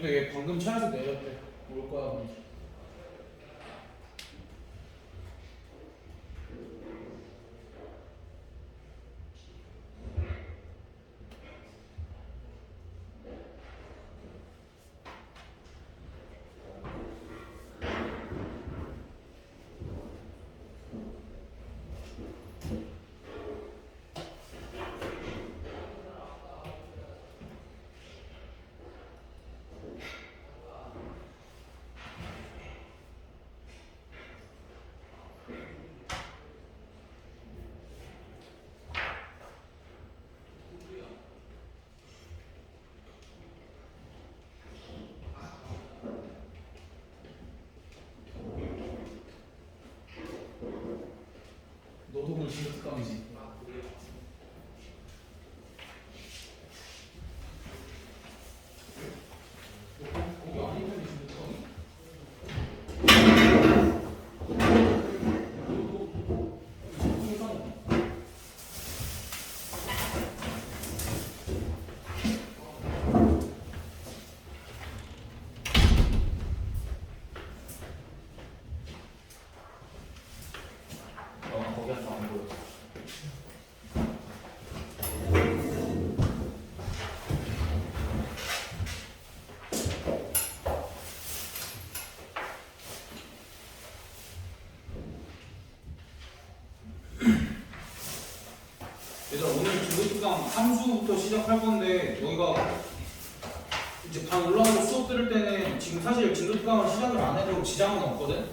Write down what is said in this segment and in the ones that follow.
근데 얘 방금 차에서 내렸대. 올 거야. 근데. 너도 오늘 진짜 특강이지. 거기 아니면 진짜 특강이? 거기 한번 안 보여. 얘들아 오늘 진도특강 함수부터 시작할 건데 여기가 이제 방 올라가서 수업 들을 때는 지금 사실 진도특강을 시작을 안 해도 지장은 없거든?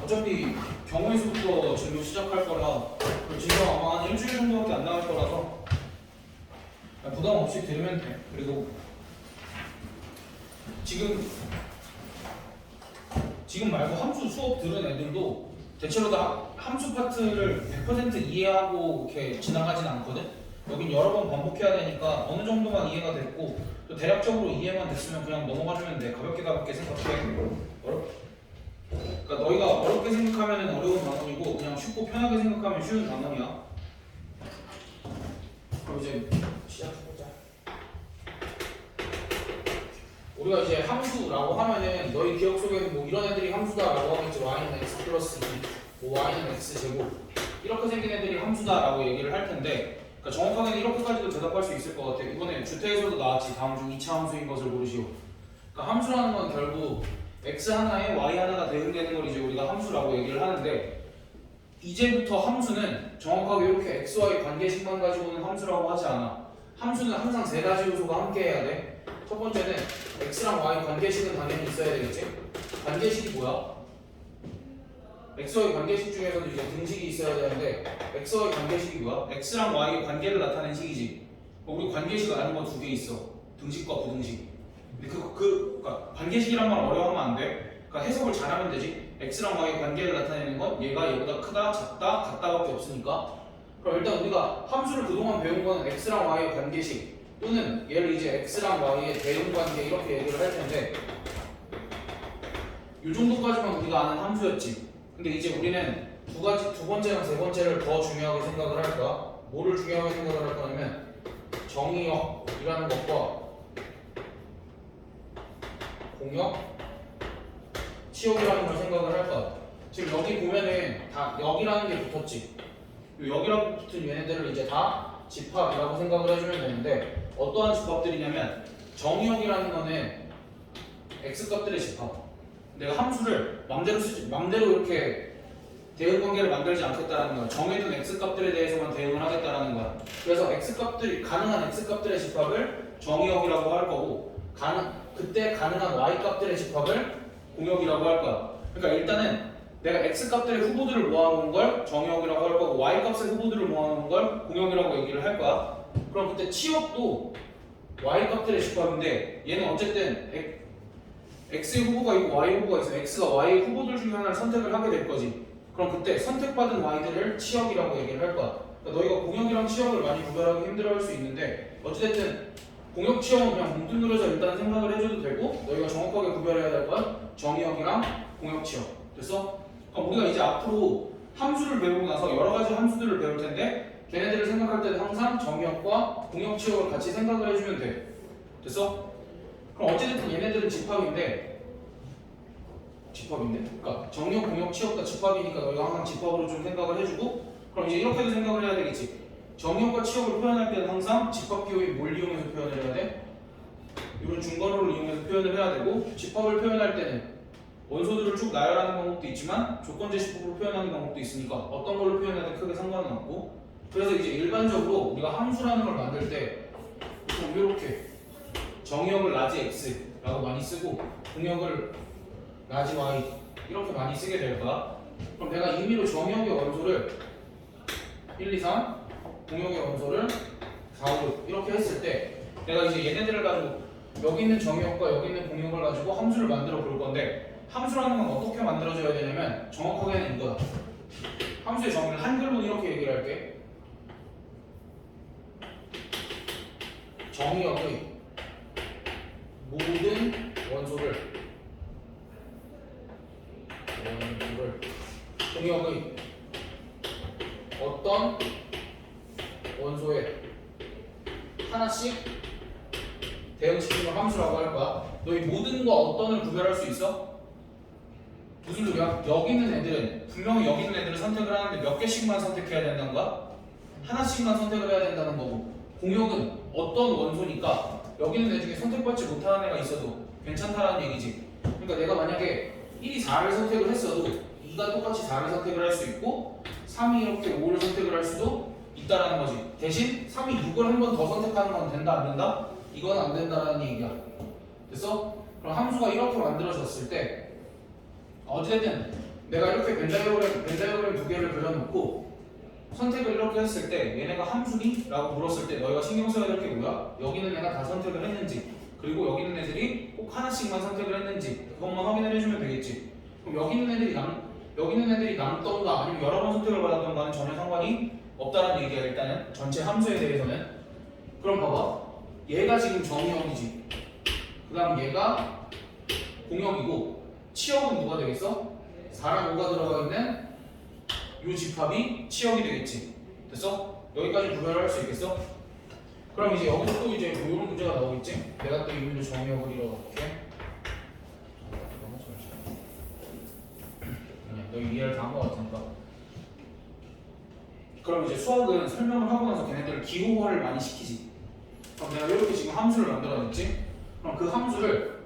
어차피 경우에서부터 진도 시작할 거라 지금 아마 한 일주일 정도밖에 안 나갈 거라서 부담 없이 들으면 돼. 그리고 지금 말고 함수 수업 들은 애들도 대체로 다 함수 파트를 100% 이해하고 이렇게 지나가진 않거든? 여긴 여러 번 반복해야 되니까 어느 정도만 이해가 됐고 또 대략적으로 이해만 됐으면 그냥 넘어가주면 돼. 가볍게 생각해. 그러니까 너희가 어렵게 생각하면 어려운 단원이고 그냥 쉽고 편하게 생각하면 쉬운 단원이야. 그럼 이제 시작해보자. 우리가 이제 함수라고 하면은 너희 기억 속에는 뭐 이런 애들이 함수다라고 하겠지. y는 x 플러스 2, 뭐 y는 x 제곱 이렇게 생긴 애들이 함수다라고 얘기를 할 텐데 그러니까 정확하게는 이렇게까지도 대답할 수 있을 것 같아. 이번에 주태에서도 나왔지. 다음 중 2차 함수인 것을 모르시오. 그러니까 함수라는 건 결국 x 하나에 y 하나가 대응되는 걸 이제 우리가 함수라고 얘기를 하는데 이제부터 함수는 정확하게 이렇게 x, y 관계식만 가지고는 함수라고 하지 않아. 함수는 항상 세 가지 요소가 함께 해야 돼. 첫 번째는 x랑 y 관계식은 당연히 있어야 되겠지? 관계식이 뭐야? x, y 관계식 중에서도 이제 등식이 있어야 되는데 x, y 관계식이 뭐야? x랑 y의 관계를 나타내는 식이지. 우리 관계식 아는 거 두 개 있어. 등식과 부등식. 근데 그러니까 관계식이란 말 어려워하면 안 돼. 그러니까 해석을 잘하면 되지. x랑 y의 관계를 나타내는 건 얘가 얘보다 크다, 작다, 같다밖에 없으니까. 그럼 일단 우리가 함수를 그동안 배운 거는 x랑 y의 관계식 또는 얘를 이제 x랑 y의 대응 관계 이렇게 얘기를 할 텐데 이 정도까지만 우리가 아는 함수였지. 근데 이제 우리는 두 번째랑 세 번째를 더 중요하게 생각을 할 거야. 뭐를 중요하게 생각을 할 거냐면 정의역이라는 것과 공역, 치역이라는 걸 생각을 할 거야. 지금 여기 보면은 다 역이라는 게 붙었지. 역이라고 붙은 얘네들을 이제 다 집합이라고 생각을 해주면 되는데 어떠한 집합들이냐면 정의역이라는 거는 x값들의 집합. 내가 함수를 맘대로 이렇게 대응 관계를 만들지 않겠다라는 거야. 정해둔 x값들에 대해서만 대응을 하겠다라는 거야. 그래서 가능한 x값들의 집합을 정의역이라고 할 거고 그때 가능한 y값들의 집합을 공역이라고 할 거야. 그러니까 일단은 내가 x값들의 후보들을 모아놓은 걸 정의역이라고 할 거고 y값의 후보들을 모아놓은 걸 공역이라고 얘기를 할 거야. 그럼 그때 치역도 y값들의 집합인데 얘는 어쨌든 x의 후보가 있고 y 후보가 있어. x가 y의 후보들 중에 하나를 선택을 하게 될 거지. 그럼 그때 선택받은 y들을 치역이라고 얘기를 할 거야. 그러니까 너희가 공역이랑 치역을 많이 구별하기 힘들어할 수 있는데 어찌됐든 공역 치역은 그냥 뭉뚱그려서 일단 생각을 해줘도 되고 너희가 정확하게 구별해야 될 건 정의역이랑 공역 치역. 됐어? 그럼 우리가 이제 앞으로 함수를 배우고 나서 여러 가지 함수들을 배울 텐데 걔네들을 생각할 때는 항상 정의역과 공역 치역을 같이 생각을 해주면 돼. 됐어? 그럼 어찌됐든 얘네들은 집합인데 그러니까 정역, 공역, 치역 다 집합이니까 너희가 항상 집합으로 좀 생각을 해주고 그럼 이제 이렇게도 생각을 해야 되겠지. 정역과 치역을 표현할 때는 항상 집합 기호에 뭘 이용해서 표현을 해야 돼? 이런 중괄호를 이용해서 표현을 해야 되고 집합을 표현할 때는 원소들을 쭉 나열하는 방법도 있지만 조건제 식법으로 표현하는 방법도 있으니까 어떤 걸로 표현하든 크게 상관은 없고 그래서 이제 일반적으로 우리가 함수라는 걸 만들 때 보통 이렇게 정역을 라지 x라고 많이 쓰고 공역을 라지 y 이렇게 많이 쓰게 될 거야. 그럼 내가 임의로 정역의 원소를 1, 2, 3 공역의 원소를 4, 5, 6 이렇게 했을 때 내가 이제 얘네들을 가지고 여기 있는 정역과 여기 있는 공역을 가지고 함수를 만들어 볼 건데 함수라는 건 어떻게 만들어져야 되냐면 정확하게는 이거야. 함수의 정의를 한글로 이렇게 얘기를 할게. 정역의 모든 원소를 공역의 어떤 원소에 하나씩 대응시키는 함수라고 할 거야. 너 이 모든과 어떤을 구별할 수 있어? 무슨 소리야? 여기 있는 애들은 분명히 여기 있는 애들을 선택을 하는데 몇 개씩만 선택해야 된다는 거야? 하나씩만 선택을 해야 된다는 거고 공역은 어떤 원소니까 여기 있는 애 중에 선택받지 못하는 애가 있어도 괜찮다라는 얘기지. 그러니까 내가 만약에 1이 4를 선택을 했어도 2가 똑같이 4를 선택을 할 수 있고 3이 이렇게 5를 선택을 할 수도 있다라는 거지. 대신 3이 6을 한 번 더 선택하는 건 된다 안 된다? 이건 안 된다라는 얘기야. 됐어? 그럼 함수가 이렇게 만들어졌을 때 어쨌든 내가 이렇게 벤다이어그램 두 개를 그려놓고 선택을 이렇게 했을 때 얘네가 함수니? 라고 물었을 때 너희가 신경 써야 될 게 뭐야? 여기는 애가 다 선택을 했는지 그리고 여기 있는 애들이 꼭 하나씩만 선택을 했는지 그것만 확인을 해주면 되겠지. 그럼 여기 있는 애들이 남던가 아니면 여러 번 선택을 받았던가는 전혀 상관이 없다는 얘기야. 일단은 전체 함수에 대해서는. 그럼 봐봐, 얘가 지금 정역이지. 그 다음 얘가 공역이고 치역은 누가 되겠어? 4랑 5가 들어가 있는 이 집합이 치역이 되겠지. 됐어? 여기까지 구별할 수 있겠어? 그럼 이제 여기서 또 이제 이런 문제가 나오겠지? 내가 또 이 문제 정역을 이뤄갈게. 아니야, 너 이해를 다 한 것 같으니까. 그럼 이제 수학은 설명을 하고 나서 걔네들을 기호화를 많이 시키지. 그럼 내가 이렇게 지금 함수를 만들어냈지? 그럼 그 함수를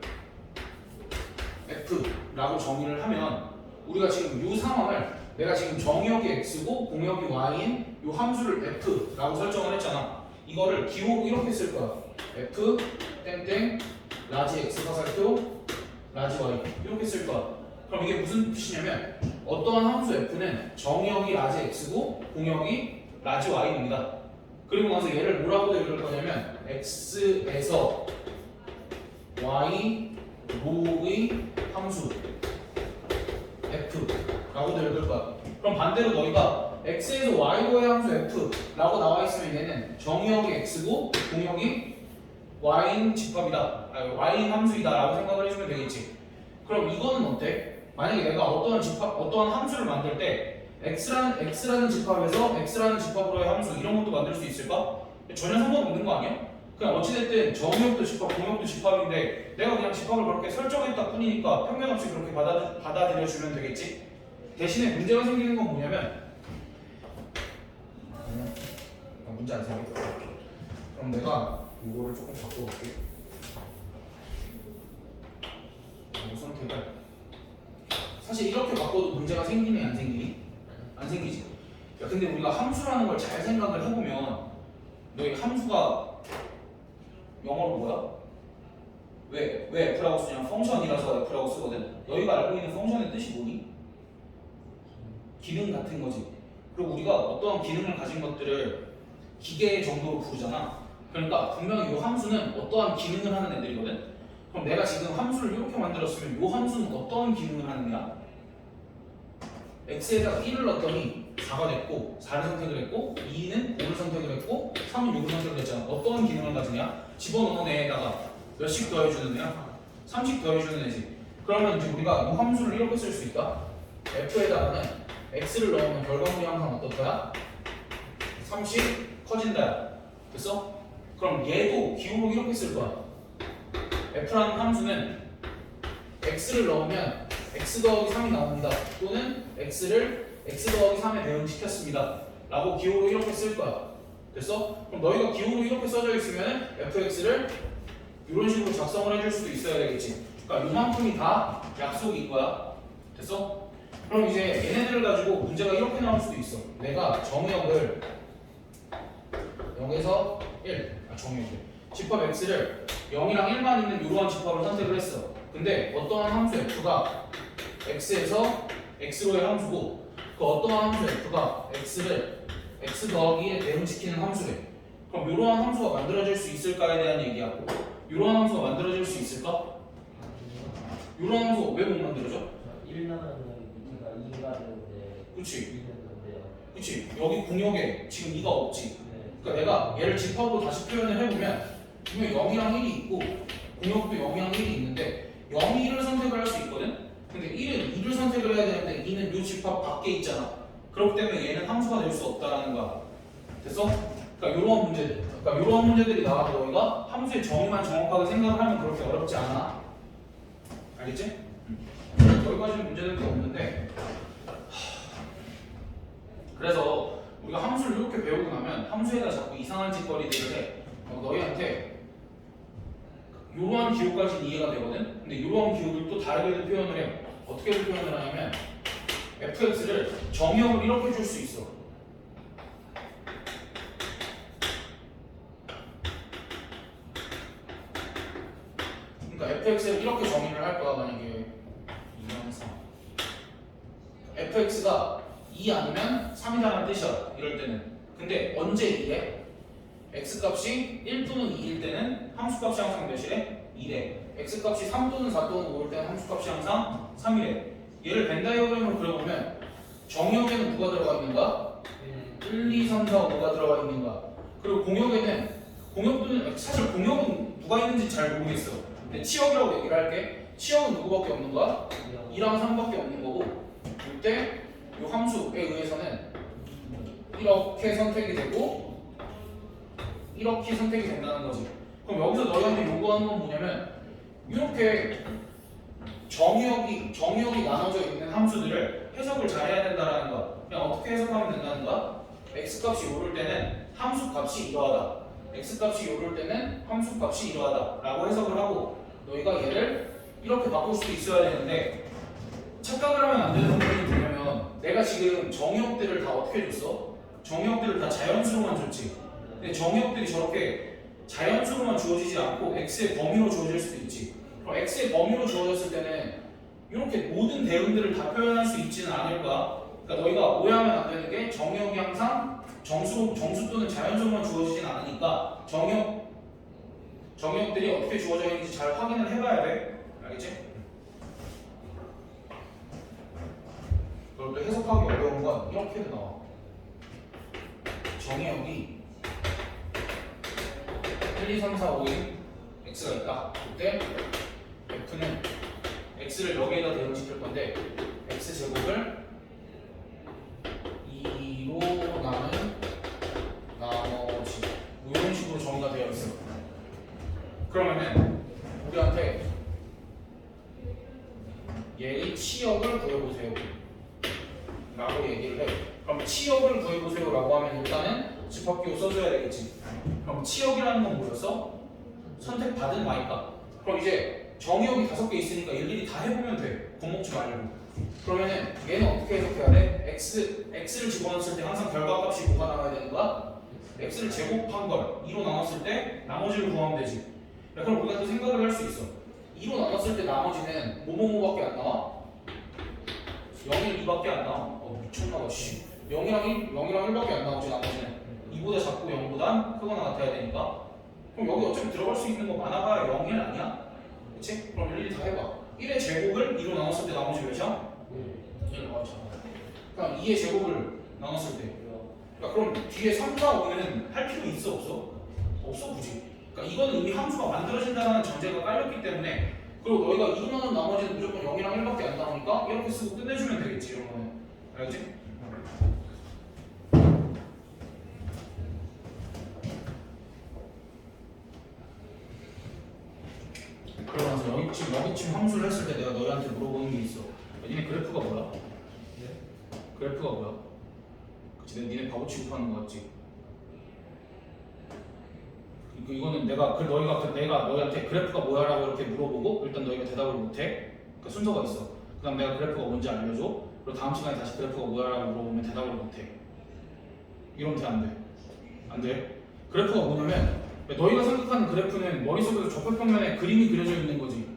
F라고 정의를 하면 우리가 지금 이 상황을 내가 지금 정역이 X고 공역이 Y인 이 함수를 F라고 설정을 했잖아. 이거를 기호로 이렇게 쓸 거야. F 땡땡 라지 X가 살표 라지 Y 이렇게 쓸 거야. 그럼 이게 무슨 뜻이냐면 어떠한 함수 F는 정역이 라지 X고 공역이 라지 Y입니다. 그리고 나서 얘를 뭐라고 대입할 거냐면 X에서 Y 로의 함수 F라고 대입할 거야. 그럼 반대로 너희가 X에서 Y로의 함수 F라고 나와 있으면 얘는 정역이 X고 공역이 Y인 집합이다. Y인 함수이다 라고 생각을 해주면 되겠지. 그럼 이거는 어때? 만약에 내가 어떠한 함수를 만들 때 X라는 집합에서 X라는 집합으로의 함수 이런 것도 만들 수 있을까? 전혀 상관없는 거 아니야? 그냥 어찌됐든 정역도 집합, 공역도 집합인데 내가 그냥 집합을 그렇게 설정했다 뿐이니까 평면 없이 그렇게 받아들여주면 되겠지? 대신에 문제가 생기는 건 뭐냐면 문제 안 생겨. 그럼 내가 이거를 조금 바꿔볼게. 이 선택을 사실 이렇게 바꿔도 문제가 생기니 안 생기니? 안 생기지. 야, 근데 우리가 함수라는 걸 잘 생각을 해보면 너희 함수가 영어로 뭐야? 왜 F라고 쓰냐면 펑션이라서 F라고 쓰거든. 너희가 알고 있는 펑션의 뜻이 뭐니? 기능 같은 거지. 그리고 우리가 어떠한 기능을 가진 것들을 기계 정도로 부르잖아. 그러니까 분명히 이 함수는 어떠한 기능을 하는 애들이거든. 그럼 내가 지금 함수를 이렇게 만들었으면 이 함수는 어떠한 기능을 하는 애야? X에다가 1을 넣었더니 4가 됐고 4를 선택을 했고 2는 5를 선택을 했고 3은 6을 선택을 했잖아. 어떠한 기능을 가지냐? 집어넣은 애에다가 몇씩 더해주는 애야? 3씩 더해주는 애지. 그러면 이제 우리가 이 함수를 이렇게 쓸 수 있다. F에다가는 X를 넣으면 결과물이 항상 어떻다? 3씩 커진다. 됐어? 그럼 얘도 기호로 이렇게 쓸 거야. f라는 함수는 x를 넣으면 x 더하기 3이 나옵니다. 또는 x를 x 더하기 3에 대응시켰습니다. 라고 기호로 이렇게 쓸 거야. 됐어? 그럼 너희가 기호로 이렇게 써져 있으면 fx를 이런 식으로 작성을 해줄 수도 있어야 되겠지. 그러니까 이만큼이 다 약속인 거야. 됐어? 그럼 이제 얘네들을 가지고 문제가 이렇게 나올 수도 있어. 내가 정의역을 0에서 1, 정의역을 집합 x를 0이랑 1만 있는 이러한 집합을 선택을 했어. 근데 어떠한 함수 f가 x에서 x로의 함수고 그 어떠한 함수 f가 x를 x 더하기에 대응시키는 함수래. 그럼 이러한 함수가 만들어질 수 있을까에 대한 얘기야. 이러한 함수가 만들어질 수 있을까? 이러한 함수가 왜 못 만들어져? 1 나누는 밑에가 2가 되는데 그치? 2는 건데요. 그치? 여기 공역에 지금 2가 없지. 네. 그러니까 내가 얘를 집합으로 다시 표현을 해보면 분명 0이랑 1이 있고 공역도 0이랑 1이 있는데 0이 1을 선택을 할 수 있거든? 근데 1은 2를 선택을 해야 되는데 2는 이 집합 밖에 있잖아. 그렇기 때문에 얘는 함수가 될 수 없다라는 거야. 됐어? 그러니까 이러한 문제들. 그러니까 이러한 문제들이 나와도 너희가 함수의 정의만 정확하게 생각을 하면 그렇게 어렵지 않아. 알겠지? 여기까지 문제들도 없는데 그래서 우리가 함수를 이렇게 배우고 나면 함수에다 자꾸 이상한 짓거리들을 해. 너희한테 이러한 기호까지는 이해가 되거든? 근데 이러한 기호를 또 다르게도 표현을 해. 어떻게 표현을 하냐면 fx를 정의역을 이렇게 줄 수 있어. 그러니까 fx를 이렇게 정의를 할 거야. 만약에 2항상 fx가 2 아니면 3이라는 뜻이야. 이럴 때는. 근데 언제 2래? x값이 1 또는 2일 때는 함수값이 항상 몇이래? 2래. x값이 3 또는 4 또는 5일 때는 함수값이 항상 3이래. 얘를 벤 다이어그램으로 그려보면 정역에는 누가 들어가 있는가? 1, 2, 3, 4, 5가 들어가 있는가? 그리고 공역에는 공역도는 사실 공역은 누가 있는지 잘 모르겠어. 근데 치역이라고 얘기를 할게. 치역은 누구밖에 없는가? 2랑 3밖에 없는 거고 이때 이 함수에 의해서는 이렇게 선택이 되고 이렇게 선택이 된다는 거지. 그럼 여기서 너희한테 요구하는 건 뭐냐면 이렇게 정의역이 나눠져 있는 함수들을 해석을 잘 해야 된다는 거야. 그냥 어떻게 해석하면 된다는 거야? x값이 오를 때는 함수값이 이러하다. x값이 오를 때는 함수값이 이러하다 라고 해석을 하고 너희가 얘를 이렇게 바꿀 수도 있어야 되는데 착각을 하면 안 되는 부분이 뭐냐면 내가 지금 정의역들을 다 어떻게 줬어? 정의역들을 다 자연수로만 줬지. 근데 정의역들이 저렇게 자연수로만 주어지지 않고 x의 범위로 주어질 수도 있지. 그럼 x의 범위로 주어졌을 때는 이렇게 모든 대응들을 다 표현할 수 있지는 않을 거야. 그러니까 너희가 오해하면 안 되는 게 정의역이 항상 정수 또는 자연수로만 주어지진 않으니까 정의역들이 어떻게 주어져 있는지 잘 확인을 해봐야 돼. 알겠지? 그리고 또 해석하기 어려운 건 이렇게도 나와. 정의역이 1, 2, 3, 4, 5인 x가 있다. 그때 f는 x를 여기에다 대응시킬 건데 x 제곱을 2로 나머지 이런 식으로 정의가 되어 있어. 그러면은 우리한테 얘의 치역을 구해보세요 라고 얘기를 해. 그럼 치역을 구해보세요 라고 하면 일단은 집합기호 써줘야 되겠지. 그럼 치역이라는 건 뭐였어? 선택받은 y값. 그럼 이제 정의역이 5개 있으니까 일일이 다 해보면 돼. 겁먹지 말고. 그러면은 얘는 어떻게 해석해야 돼? x를 집어넣었을 때 항상 결과값이 뭐가 나와야 되는 거야? x를 제곱한 걸 2로 나눴을 때 나머지를 구하면 되지. 야, 그럼 우리가 또 생각을 할 수 있어. 2로 나눴을 때 나머지는 뭐뭐뭐밖에 안 나와? 0, 1, 2밖에 안 나와. 미쳤나봐. 0이랑 1밖에 안 나오지. 나머지는 2보다 작고 0보다 크거나 같아야 되니까. 그럼 여기 어차피 들어갈 수 있는 거 많아봐야 0, 1 아니야? 그치? 그럼 일일이 다 해봐. 1의 제곱을 2로 나눴을 때 나머지 몇이야? 1. 그럼 2의 제곱을 나눴을 때 그러니까 그럼 뒤에 3, 4, 5는 할 필요 있어 없어? 없어 굳이. 그러니까 이거는 이미 함수가 만들어진다는 전제가 깔렸기 때문에 그리고 너희가 2로 나눈 나머지는 무조건 0이랑 1밖에 안 나오니까 이렇게 쓰고 끝내주면 되겠지. 이런 거는. 알겠지? 바보침 함수를 했을 때 내가 너희한테 물어보는 게 있어. 니네 그래프가 뭐야? 그래프가 뭐야? 그치, 니네 바보 취급하는 거 같지? 이거는 내가 너희한테 그래프가 뭐야라고 이렇게 물어보고 일단 너희가 대답을 못해. 그 순서가 있어. 그다음 내가 그래프가 뭔지 알려줘. 그리고 다음 시간에 다시 그래프가 뭐야라고 물어보면 대답을 못해. 이러면 돼, 안 돼? 안 돼? 그래프가 뭐냐면 너희가 생각하는 그래프는 머릿속에서 좌표평면에 그림이 그려져 있는 거지.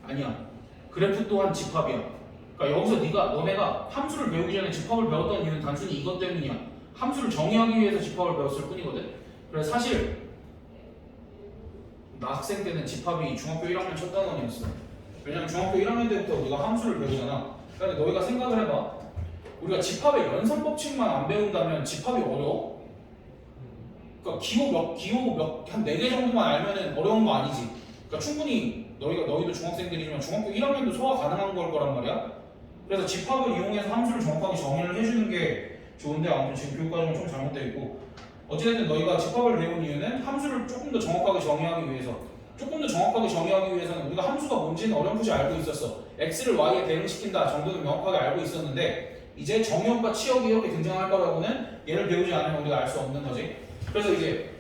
아니야. 그래프 또한 집합이야. 그러니까 여기서 너네가 함수를 배우기 전에 집합을 배웠던 이유는 단순히 이것 때문이야. 함수를 정의하기 위해서 집합을 배웠을 뿐이거든. 그래서 사실 나 학생 때는 집합이 중학교 1학년 첫 단원이었어. 왜냐면 중학교 1학년 때부터 우리가 함수를 배우잖아. 그런데 너희가 생각을 해봐. 우리가 집합의 연산 법칙만 안 배운다면 집합이 어려워? 그러니까 기호 한 4개 정도만 알면은 어려운 거 아니지. 그러니까 충분히 너희도 중학생들이지만 중학교 1학년도 소화 가능한 걸 거란 말이야. 그래서 집합을 이용해서 함수를 정확하게 정의를 해주는 게 좋은데 아무튼 지금 교육과정은 좀 잘못되어 있고 어찌됐든 너희가 집합을 배운 이유는 함수를 조금 더 정확하게 정의하기 위해서 조금 더 정확하게 정의하기 위해서는 우리가 함수가 뭔지는 어렴풋이 알고 있었어. x를 y에 대응시킨다 정도는 명확하게 알고 있었는데 이제 정의역과 치역이 이렇게 등장할 거라고는 얘를 배우지 않으면 우리가 알 수 없는 거지. 그래서 이제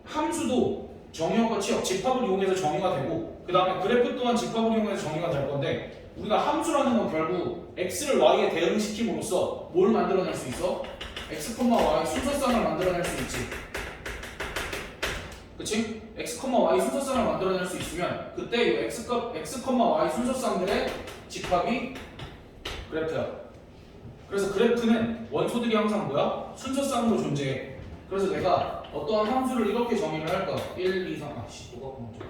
함수도 정의역과 치역, 집합을 이용해서 정의가 되고 그 다음에 그래프 또한 집합을 이용해서 정의가 될 건데 우리가 함수라는 건 결국 x를 y에 대응시킴으로써 뭘 만들어낼 수 있어? x, y 순서쌍을 만들어낼 수 있지. 그치? x, y 순서쌍을 만들어낼 수 있으면 그때 이 x, y 순서쌍들의 집합이 그래프야. 그래서 그래프는 원소들이 항상 뭐야? 순서쌍으로 존재해. 그래서 내가 어떠한 함수를 이렇게 정의를 할까? 1, 2, 3, 뭐가 먼저?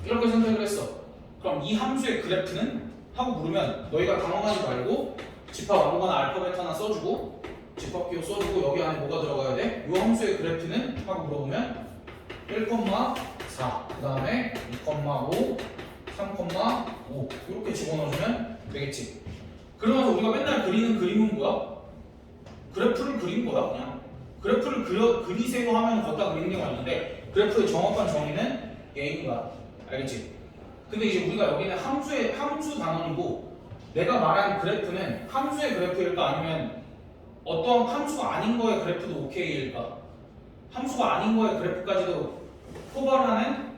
이렇게 선택을 했어. 그럼 이 함수의 그래프는? 하고 물으면 너희가 당황하지 말고 집합 아무거나 알파벳 하나 써주고 집합기호 써주고 여기 안에 뭐가 들어가야 돼? 이 함수의 그래프는? 하고 물어보면 1,4 그 다음에 2,5 3,5 이렇게 집어넣어주면 되겠지. 그러면서 우리가 맨날 그리는 그림은 뭐야? 그래프를 그린 거야 그냥. 그래프를 그리세요 하면 걷다 그리는 게 맞는데 그래프의 정확한 정의는 얘인 거야. 알겠지? 근데 이제 우리가 여기는 함수 단원이고 내가 말한 그래프는 함수의 그래프일까 아니면 어떤 함수가 아닌 거의 그래프도 오케이일까? 함수가 아닌 거의 그래프까지도 포괄하는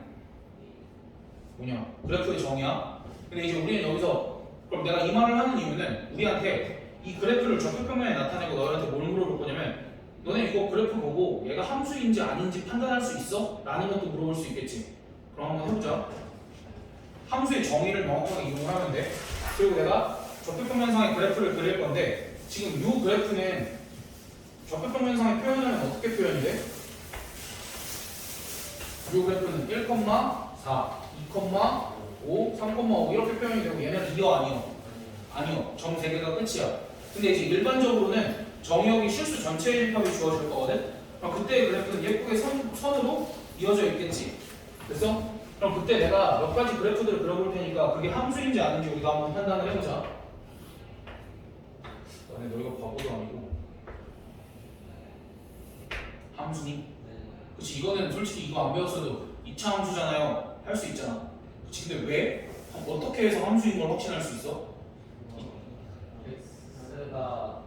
뭐냐? 그래프의 정의야. 근데 이제 우리는 여기서 그럼 내가 이 말을 하는 이유는 우리한테 이 그래프를 좌표평면에 나타내고 너희한테 뭘 물어볼 거냐면 너네 이거 그래프 보고 얘가 함수인지 아닌지 판단할 수 있어? 라는 것도 물어볼 수 있겠지. 그럼 한번 해보자. 함수의 정의를 명확하게 이용을 하면 돼. 그리고 내가 좌표평면상의 그래프를 그릴 건데 지금 이 그래프는 좌표평면상에 표현하면 어떻게 표현이 돼? 이 그래프는 1,4, 2,5, 3,5 이렇게 표현이 되고 얘는 2요 아니요? 아니요. 점 3개가 끝이야. 근데 이제 일반적으로는 정의역이 실수 전체의 집합이 주어질 거거든? 그럼 그때의 그래프는 예쁘게 선으로 이어져 있겠지. 그래서 그럼 그때 내가 몇 가지 그래프들을 그려볼 테니까 그게 함수인지 아닌지 우리가 한번 판단을 해보자. 아니 너희가 바보도 아니고 함수니? 그치 이거는 솔직히 이거 안 배웠어도 2차 함수잖아요. 할 수 있잖아. 그치 근데 왜? 어떻게 해서 함수인 걸 확신할 수 있어? x가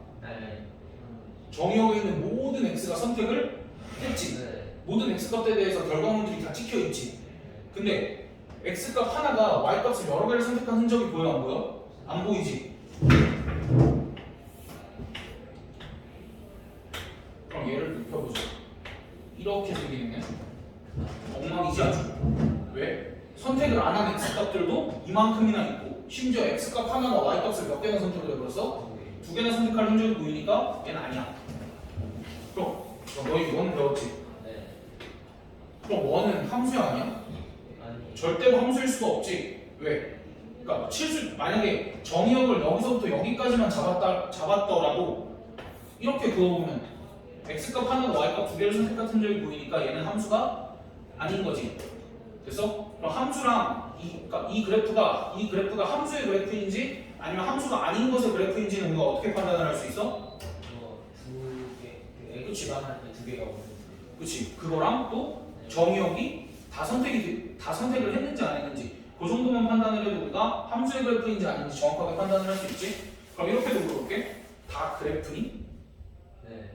정의역에 있는 모든 x가 선택을 했지. 모든 x값에 대해서 결과물들이 다 찍혀 있지. 근데 x값 하나가 y값을 여러 개를 선택한 흔적이 보여 안 보여? 안 보이지. 그럼 얘를 눕혀보자. 이렇게 생기는 엉망이지 아주. 왜? 선택을 안 한 x값들도 이만큼이나 있고 심지어 x값 하나가 y값을 몇 개나 선택을 해버렸어? 2개나 선택할 흔적이 보이니까 얘는 아니야. 그럼 너희 원 배웠지? 네. 그럼 원은 함수 아니야? 아니. 절대로 함수일 수가 없지. 왜? 그러니까 만약에 정의역을 여기서부터 여기까지만 잡았더라도 이렇게 그어보면 x값 하나가 y값 2개를 선택한 흔적이 보이니까 얘는 함수가 아닌 거지. 됐어? 그럼 함수랑 이 그래프가 함수의 그래프인지 아니면 함수가 아닌 것의 그래프인지는 우리가 어떻게 판단을 할 수 있어? 두 개, 그치. 두 개가 오는. 그치. 그거랑 또 정의역이 다 선택을 했는지 안 했는지 그 정도만 판단을 해도 우리가 함수의 그래프인지 아닌지 정확하게 판단을 할 수 있지. 그럼 이렇게도 물어볼게. 다 그래프니? 네.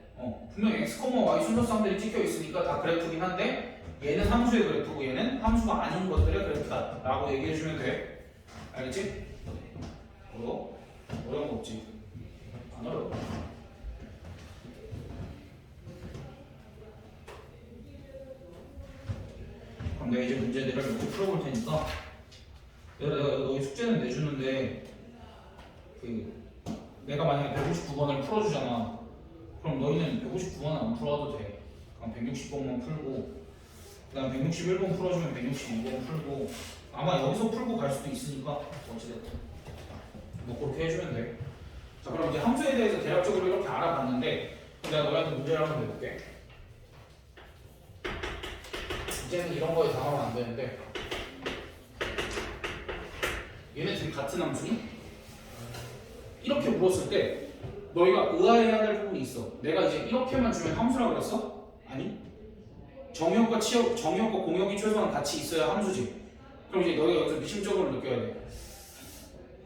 분명히 x, y 순서상들이 찍혀 있으니까 다 그래프긴 한데 얘는 함수의 그래프고 얘는 함수가 아닌 것들의 그래프다 라고 얘기해 주면 돼. 알겠지? 어려워? 어려운 거 없지? 안 어려워. 그럼 내가 이제 문제들을 이렇게 풀어볼 테니까 내가 너희 숙제는 내주는데 내가 만약에 159번을 풀어주잖아. 그럼 너희는 159번은 안 풀어도 돼. 그럼 160번만 풀고 그다음 161번 풀어주면 162번 풀고 아마 여기서 풀고 갈 수도 있으니까 어찌됐든 뭐 그렇게 해주면 돼. 자 그럼 이제 함수에 대해서 대략적으로 이렇게 알아봤는데 내가 너희한테 문제를 한번 내볼게. 이제는 이런 거에 당하면 안 되는데 얘네 둘이 같은 함수니? 이렇게 물었을 때 너희가 의아해야 될 부분이 있어. 내가 이제 이렇게만 주면 함수라고 그랬어? 아니? 정의역과 공역이 최소한 같이 있어야 함수지. 그럼 이제 너희가 여기서 미심쩍음을 느껴야 돼.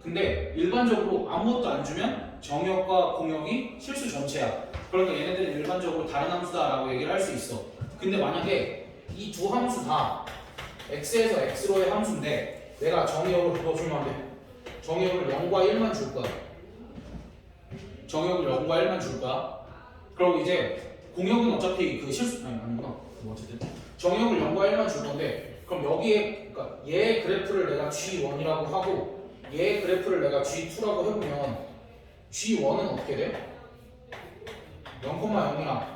근데 일반적으로 아무것도 안 주면 정의역과 공역이 실수 전체야. 그러니까 얘네들은 일반적으로 다른 함수다라고 얘기를 할 수 있어. 근데 만약에 이 두 함수 다 x에서 x로의 함수인데 내가 정의역을 넣어주면 안 돼. 정의역을 0과 1만 줄 거야. 정의역을 0과 1만 줄 거야. 그리고 이제 공역은 어차피 그 실수 아니구나. 뭐 어쨌든 정의역을 0과 1만 줄 건데 그럼 여기에 그러니까 얘 그래프를 내가 G1이라고 하고 얘 그래프를 내가 G2라고 해보면 G1은 어떻게 돼? 0,0이랑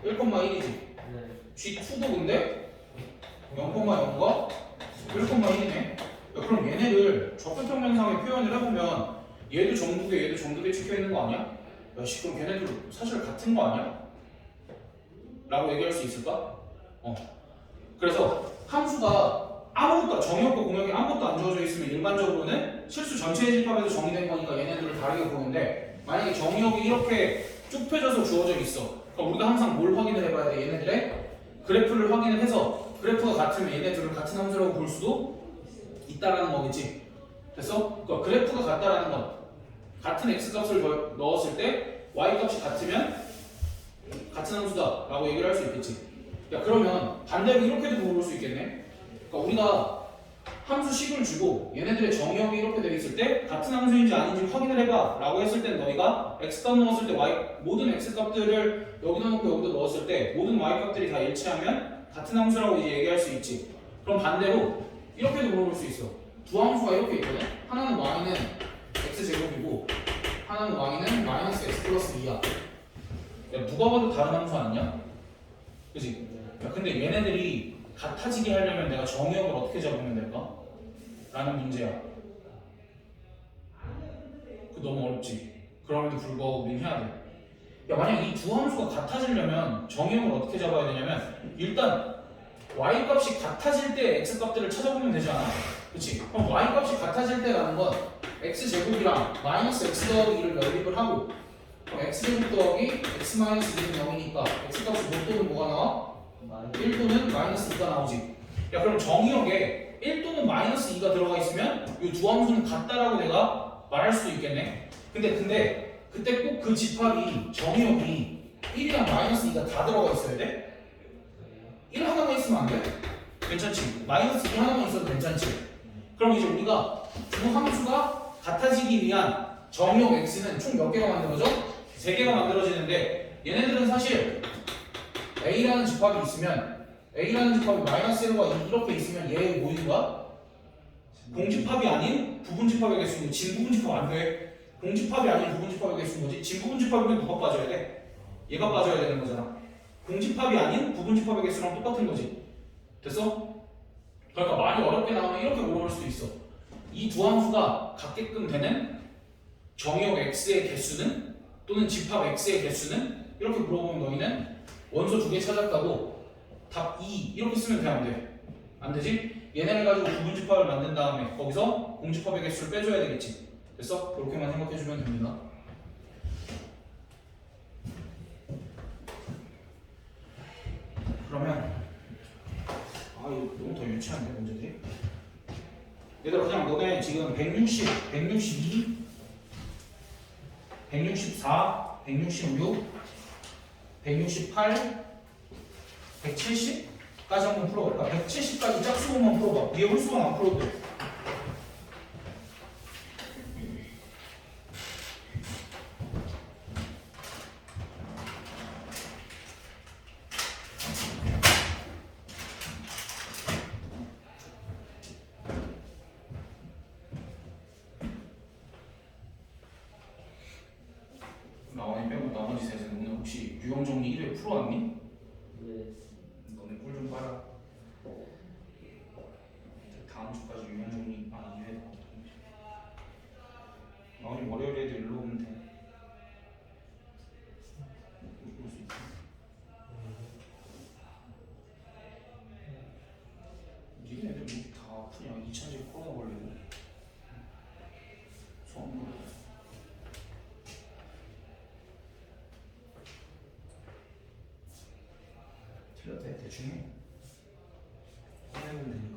1,1이지. 네. G2도 근데 0,0과 1,1이네. 그럼 얘네를 적분평면상에 표현을 해보면 얘도 정두개 찍혀 있는 거 아니야? 야, 씨, 그럼 걔네들 사실 같은 거 아니야? 라고 얘기할 수 있을까? 그래서 함수가 아무것도 정의역과 공역이 아무것도 안 주어져 있으면 일반적으로는 실수 전체의 집합에서 정의된 거니까 얘네들을 다르게 보는데 만약에 정의역이 이렇게 쭉 펴져서 주어져 있어. 그럼 우리가 항상 뭘 확인을 해봐야 돼? 얘네들의 그래프를 확인을 해서 그래프가 같으면 얘네들을 같은 함수라고 볼 수도 있다라는 거겠지. 됐어? 그러니까 그래프가 같다라는 건 같은 x값을 넣었을 때 y값이 같으면 같은 함수다 라고 얘기를 할 수 있겠지. 야 그러면 반대로 이렇게도 물어볼 수 있겠네. 그러니까 우리가 함수식을 주고 얘네들의 정의역이 이렇게 되어 있을 때 같은 함수인지 아닌지 확인을 해봐 라고 했을 땐 너희가 x값 넣었을 때 모든 x값들을 여기다 놓고 여기다 넣었을 때 모든 y값들이 다 일치하면 같은 함수라고 이제 얘기할 수 있지. 그럼 반대로 이렇게도 물어볼 수 있어. 두 함수가 이렇게 있거든. 하나는 y는 x제곱이고 하나는 y는 마이너스 x 플러스 2야. 야, 누가 봐도 다른 함수 아니냐? 그치? 야, 근데 얘네들이 같아지게 하려면 내가 정의역을 어떻게 잡으면 될까? 라는 문제야. 그 너무 어렵지. 그럼에도 불구하고 우린 해야 돼. 야, 만약 이 두 함수가 같아지려면 정의역을 어떻게 잡아야 되냐면 일단 y값이 같아질 때 x값들을 찾아보면 되지 않아? 그치? 그럼 y값이 같아질 때라는 건 x제곱이랑 마이너스 x 더하기 2를 연립을 하고 그럼 x제곱 더하기 x 마이너스 2는 0이니까 x값이 몇 또는 뭐가 나와? 1 또는 마이너스 2가 나오지. 야 그럼 정의역에 1 또는 마이너스 2가 들어가 있으면 이 두 함수는 같다라고 내가 말할 수도 있겠네. 근데 그때 꼭 그 집합이 정의역이 1이랑 마이너스 2가 다 들어가 있어야 돼? 1 하나만 있으면 안 돼? 괜찮지? 마이너스 2 하나만 있어도 괜찮지? 그럼 이제 우리가 두 함수가 같아지기 위한 정의역 x는 총 몇 개가 만들어져? 3개가 만들어지는데 얘네들은 사실 A라는 집합이 있으면 A라는 집합이 마이너스 1과 2 이렇게 있으면 얘의 뭐인 거야? 공집합이 아닌 부분집합의 개수인 거지. 진부분집합 안 돼. 공집합이 아닌 부분집합의 개수인 거지. 진부분집합이면 누가 빠져야 돼? 얘가 빠져야 되는 거잖아. 공집합이 아닌 부분집합의 개수랑 똑같은 거지. 됐어? 그러니까 말이 어렵게 나오면 이렇게 물어볼 수도 있어. 이 두 함수가 같게끔 되는 정의역 x의 개수는 또는 집합 x의 개수는 이렇게 물어보면 너희는 원소 2개 찾았다고 답 2 이렇게 쓰면 돼 안 돼? 안 되지? 얘네를 가지고 부분집합을 만든 다음에 거기서 공집합의 개수를 빼줘야 되겠지. 됐어? 그렇게만 생각해주면 됩니다. 그러면 지금 160, 162, 164, 166, 168, 170까지 한번 풀어볼까? 170까지 짝수분만 풀어봐. 위에 홀수만 안 풀어도 돼. 나원이 빼고 나머지 셋은 오늘 혹시 유형 정리 1회 풀어왔니? 네. 너네 꿀 좀 빨아. 다음 주까지 유형 정리 2회. 나원이 월요일에도 일로 오면 돼. 올 수 있어. 니네 애들 목이 다 아프냐? 2차제 코로나 걸리고. 소음 걸리고. 틀려도 돼. 대충 해. 꺼내면 되니까.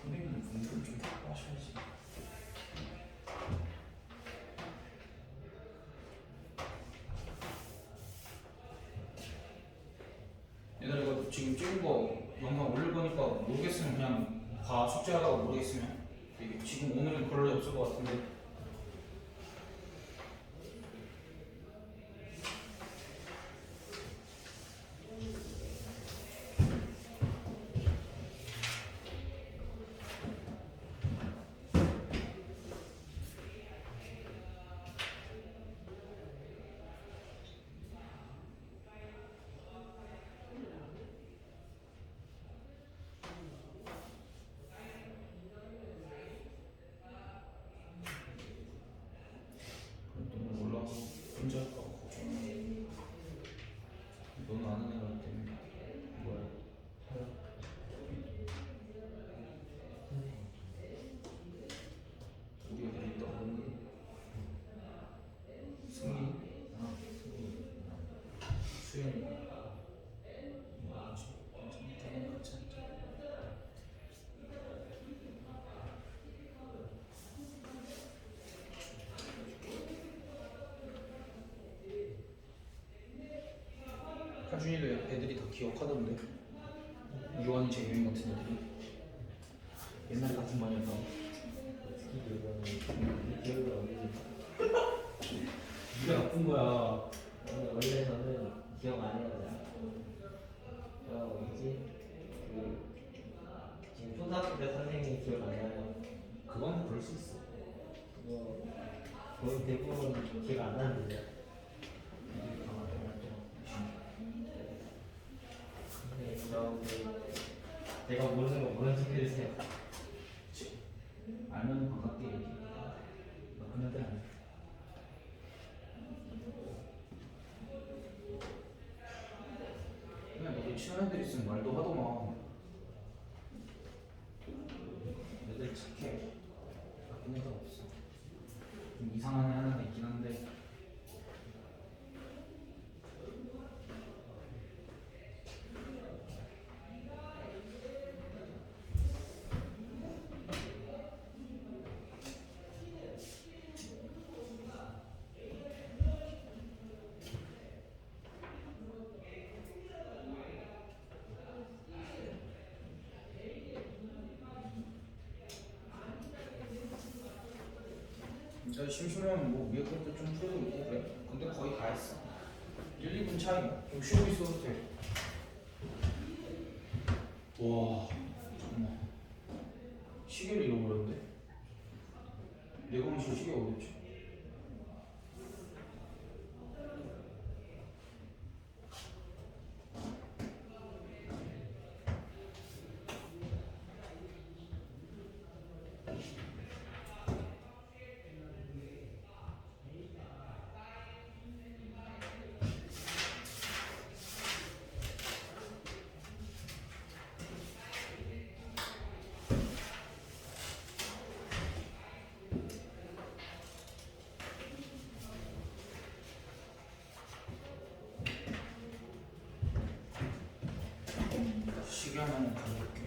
선생님 분들 좀 하셔야지. 얘들아 이거 지금 찍은 거 영상 올릴 거니까 모르겠으면 그냥 봐. 숙제하다가 모르겠으면 이게 지금 오늘은 그럴 일 없을 것 같은데. 너무 올라와서 혼자 할까 봐 걱정. 너는 아는 애가 때문에 뭐야? 우리 애들이 있다고. 승리, 수현이, 뭐지? 괜찮다, 같이 할게. 하준이도 애들이 다 기억하던데. 유한이, 재윤이 같은 애들이 옛날에 같은 반이었다고. 기억이 안 나지. 네가 나쁜 거야. 원래 저는 기억 안 해요. 뭐지? 그 지금 초등학교 때 선생님이 기억 안 나요. 그건 그럴 수 있어. 그거 거의 대부분 기억 안 나는데. 네, 내가 모르는 거 모른 척 해주세요. 알면 반갑게 얘기해. 나 그런 애들 아니야. 그냥 너도 친한 애들 있으면 말도 하더만. 애들 착해. 나쁜 애들 없어. 좀 이상한 애 하나 있긴 한데. 내가 심심하면 뭐 위에 것도 좀 풀고 있고 그래. 근데 거의 다 했어. 1, 2분 차이. 좀 쉬고 있어도 돼. 와, 잠깐만. 시계를 잃어버렸는데? 내가 무슨 시계 어딨지? 시계 하나는 가져올게.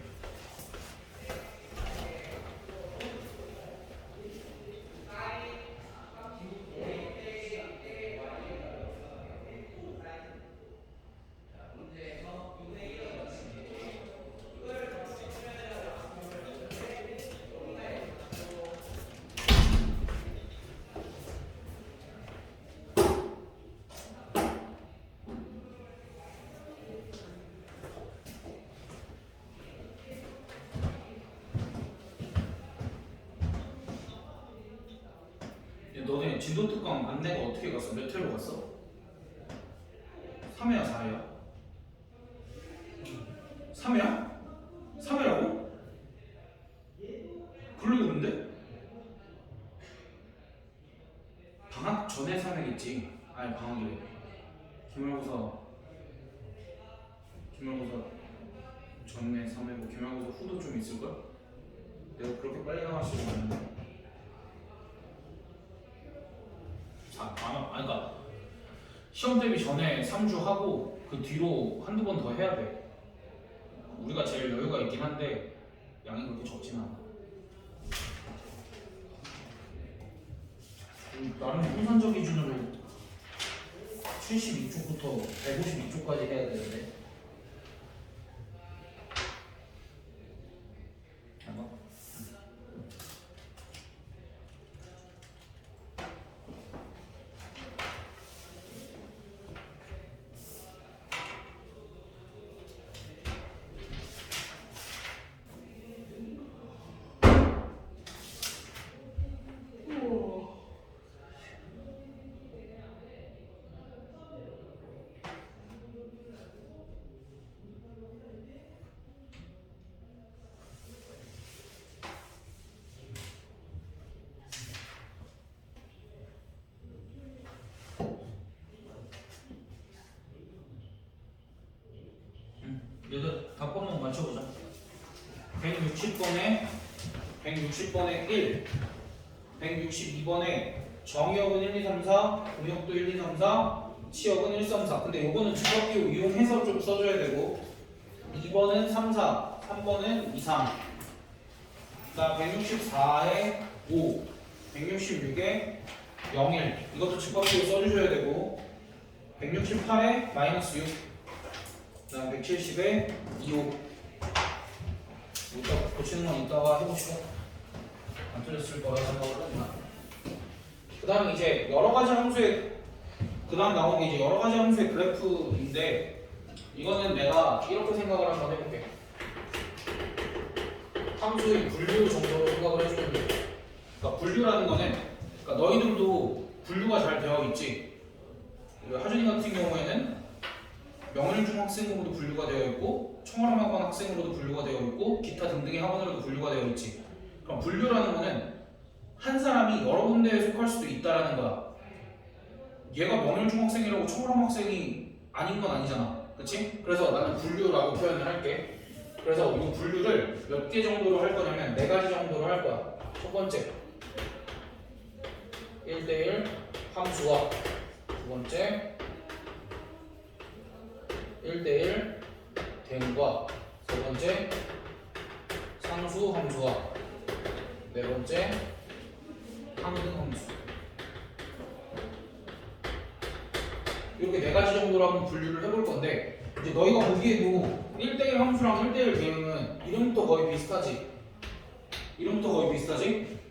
야, 너네 진도 특강 안 내고 어떻게 갔어? 몇 회로 갔어? 3회야 4회야? 3회야? 3회라고? 그러는데? 방학 전에 3회겠지. 아니 방학이래. 기말고사 전에 3회고 기말고사 후도 좀 있을걸? 내가 그렇게 빨리 나가시고 갔는데. 아니 그러니까 시험 대비 전에 3주 하고 그 뒤로 한두 번 더 해야 돼. 우리가 제일 여유가 있긴 한데 양이 그렇게 적진 않아. 나는 통산적 기준으로 72쪽부터 152쪽까지 해야 되는데. 잠깐. 얘들 답 한번 맞춰보자. 160번에 1, 162번에 정의역은 1, 2, 3, 4, 공역도 1, 2, 3, 4, 치역은 1, 3, 4. 근데 요거는 직각기호 이용해서 좀 써줘야 되고 2번은 3, 4, 3번은 2, 3. 자, 164에 5, 166에 0, 1. 이것도 직각기호 써주셔야 되고 168에 마이너스 6. 그다음 170에 25. 이따 고치는 건 이따가 해봅시다. 안 틀렸을 거라 생각을 하지만. 그 다음에 이제 여러 가지 함수의 그 다음 나오는 게 이제 여러 가지 함수의 그래프인데 이거는 내가 이렇게 생각을 한번 해볼게. 함수의 분류 정도로 생각을 해주면 돼. 그러니까 분류라는 거는 그러니까 너희들도 분류가 잘 되어 있지. 하준이 같은 경우에는 명일중 학생으로도 분류가 되어 있고 청월함학원 학생으로도 분류가 되어 있고 기타 등등의 학원으로도 분류가 되어 있지. 그럼 분류라는 거는 한 사람이 여러 군데에 속할 수도 있다라는 거야. 얘가 명일중 학생이라고 청월함 학생이 아닌 건 아니잖아. 그치? 그래서 나는 분류라고 표현을 할게. 그래서 이 분류를 몇 개 정도로 할 거냐면 4가지 정도로 할 거야. 첫 번째 1대1 함수와 두 번째 1대1 대응과 세 번째 상수 함수와 네 번째 항등 함수. 이렇게 4가지 정도로 한번 분류를 해볼 건데 이제 너희가 보기에도 1대1 함수랑 1대1 대응은 이름부터 거의 비슷하지?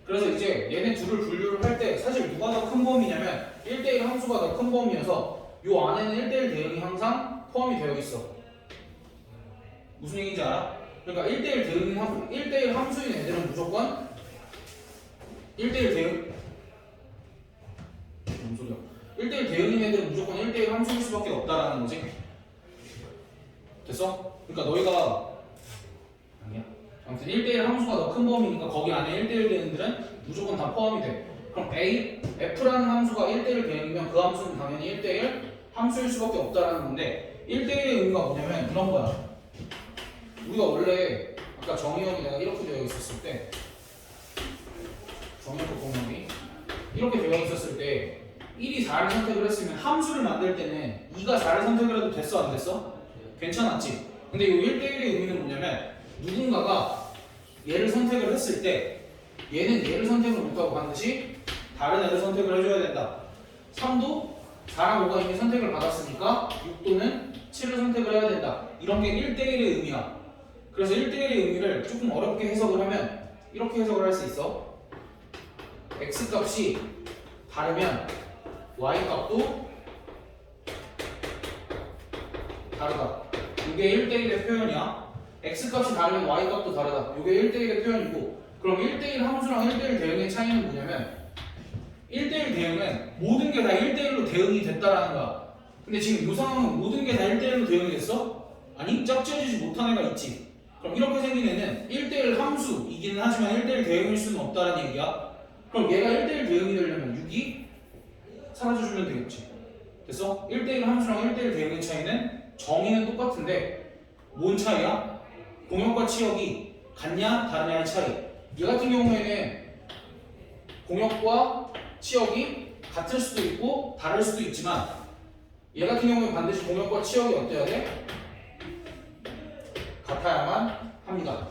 그래서 이제 얘네 둘을 분류를 할 때 사실 뭐가 더 큰 범위냐면 1대1 함수가 더 큰 범위여서 요 안에는 1대1 대응이 항상 포함이 되어 있어. 무슨 얘기인지 알아? 그러니까 1대1 함수인 애들은 무조건 1대1 대응 뭔 소리야? 1대1 대응인 애들은 무조건 1대1 함수일 수밖에 없다라는 거지. 됐어? 그러니까 너희가 아니야. 아무튼 1대1 함수가 더 큰 범위니까 거기 안에 1대1 대응들은 무조건 다 포함이 돼. 그럼 F라는 함수가 1대1 대응이면 그 함수는 당연히 1대1 함수일 수밖에 없다라는 건데 1대1의 의미가 뭐냐면 이런 거야. 우리가 원래 아까 정의역이 내가 이렇게 되어 있었을 때 정의역 공역이 이렇게 되어 있었을 때 1이 4를 선택을 했으면 함수를 만들 때는 2가 4를 선택을 해도 됐어 안 됐어? 괜찮았지? 근데 이 1대1의 의미는 뭐냐면 누군가가 얘를 선택을 했을 때 얘는 얘를 선택을 못하고 반드시 다른 애를 선택을 해줘야 된다. 3도 4랑 5가 이미 선택을 받았으니까 6도는 7을 선택을 해야 된다. 이런 게 1대1의 의미야. 그래서 1대1의 의미를 조금 어렵게 해석을 하면 이렇게 해석을 할 수 있어. x 값이 다르면 y 값도 다르다. 이게 1대1의 표현이야. x 값이 다르면 y 값도 다르다. 이게 1대1의 표현이고, 그럼 1대1 함수랑 1대1 대응의 차이는 뭐냐면 1대1 대응은 모든 게 다 1대1로 대응이 됐다라는 거야. 근데 지금 이 상황은 모든 게 다 1대1로 대응이 됐어? 아니, 짝지어지지 못한 애가 있지. 그럼 이렇게 생긴 애는 1대1 함수이기는 하지만 1대1 대응일 수는 없다는 얘기야. 그럼 얘가 1대1 대응이 되려면 6이 사라져주면 되겠지. 됐어? 1대1 함수랑 1대1 대응의 차이는 정의는 똑같은데 뭔 차이야? 공역과 치역이 같냐 다르냐의 차이. 얘 같은 경우에는 공역과 치역이 같을 수도 있고 다를 수도 있지만 얘 같은 경우에 반드시 공역과 치역이 어때야 돼? 같아야만 합니다.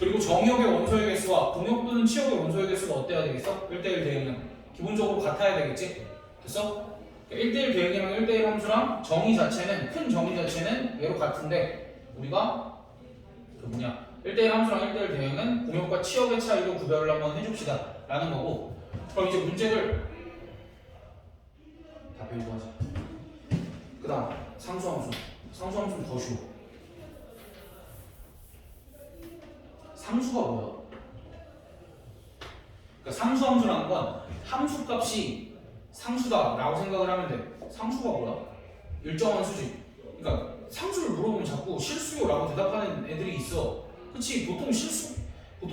그리고 정의역의 원소의 개수와 공역 또는 치역의 원소의 개수가 어때야 되겠어? 1대1 대응은 기본적으로 같아야 되겠지? 됐어? 1대1 대응이랑 1대1 함수랑 정의 자체는 큰 정의 자체는 얘로 같은데 우리가 1대1 함수랑 1대1 대응은 공역과 치역의 차이로 구별을 한번 해줍시다 라는 거고, 그럼 이제 문제를 다 배우고 하자. 그 다음 상수함수. 상수함수는 더 쉬워. 상수가 뭐야? 그러니까 상수함수라는 건 함수값이 상수다라고 생각을 하면 돼. 상수가 뭐야? 일정한 수지. 그러니까 상수를 물어보면 자꾸 실수요라고 대답하는 애들이 있어. 그치? 보통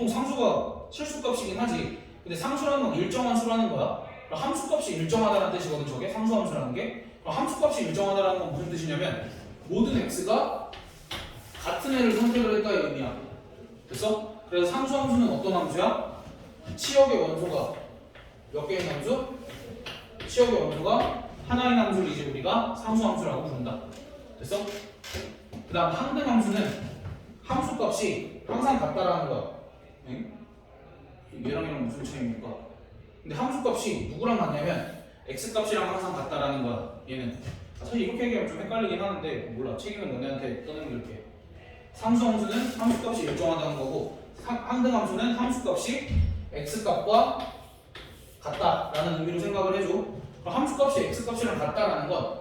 상수가 실수값이긴 하지. 근데 상수라는 건 일정한 수라는 거야. 그럼 함수값이 일정하다는 뜻이거든. 저게 상수함수라는 게. 그럼 함수값이 일정하다는 건 무슨 뜻이냐면 모든 x가 같은 애를 선택을 했다의 의미야. 됐어? 그래서 상수함수는 어떤 함수야? 치역의 원소가 몇 개인 함수? 치역의 원소가 하나인 함수를 이제 우리가 상수함수라고 부른다. 됐어? 그 다음 항등함수는 함수값이 항상 같다라는 거야. 응? 얘랑 무슨 차이입니까? 근데 함수값이 누구랑 같냐면 x값이랑 항상 같다라는 거야. 얘는 사실 이렇게 얘기하면 좀 헷갈리긴 하는데 몰라. 책임은 너네한테 떠넘길게. 상수함수는 함수값이 일정하다는 거고 항등함수는 함수값이 x값과 같다라는 의미로 생각을 해줘. 그럼 함수값이 x값이랑 같다라는 건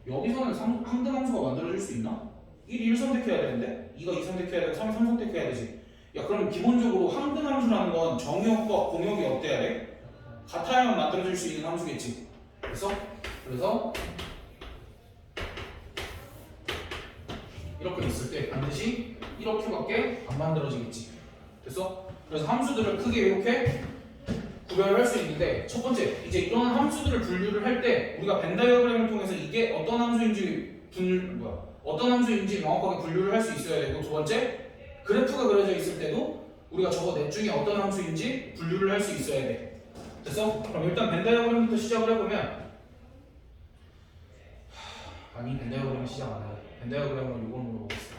여기서는 항등함수가 만들어질 수 있나? 1이 1 선택해야 되는데 2가 2 선택해야 되고 3이 3 선택해야 되지. 야, 그럼 기본적으로 항등함수라는 건 정역과 공역이 어때야 돼? 같아야만 만들어질 수 있는 함수겠지. 그래서 이렇게 있을 때 반드시 이렇게밖에 안 만들어지겠지. 됐어? 그래서 함수들을 크게 이렇게 구별할 수 있는데, 첫 번째, 이제 이런 함수들을 분류를 할 때 우리가 벤 다이어그램을 통해서 이게 어떤 함수인지 명확하게 분류를 할 수 있어야 되고, 두 번째, 그래프가 그려져 있을 때도 우리가 저거 넷 중에 어떤 함수인지 분류를 할 수 있어야 돼. 됐어? 그럼 일단 벤 다이어그램부터 시작을 해보면, 아니 벤 다이어그램 시작 안 해. 벤 다이어그램으로 이걸 물어보겠어.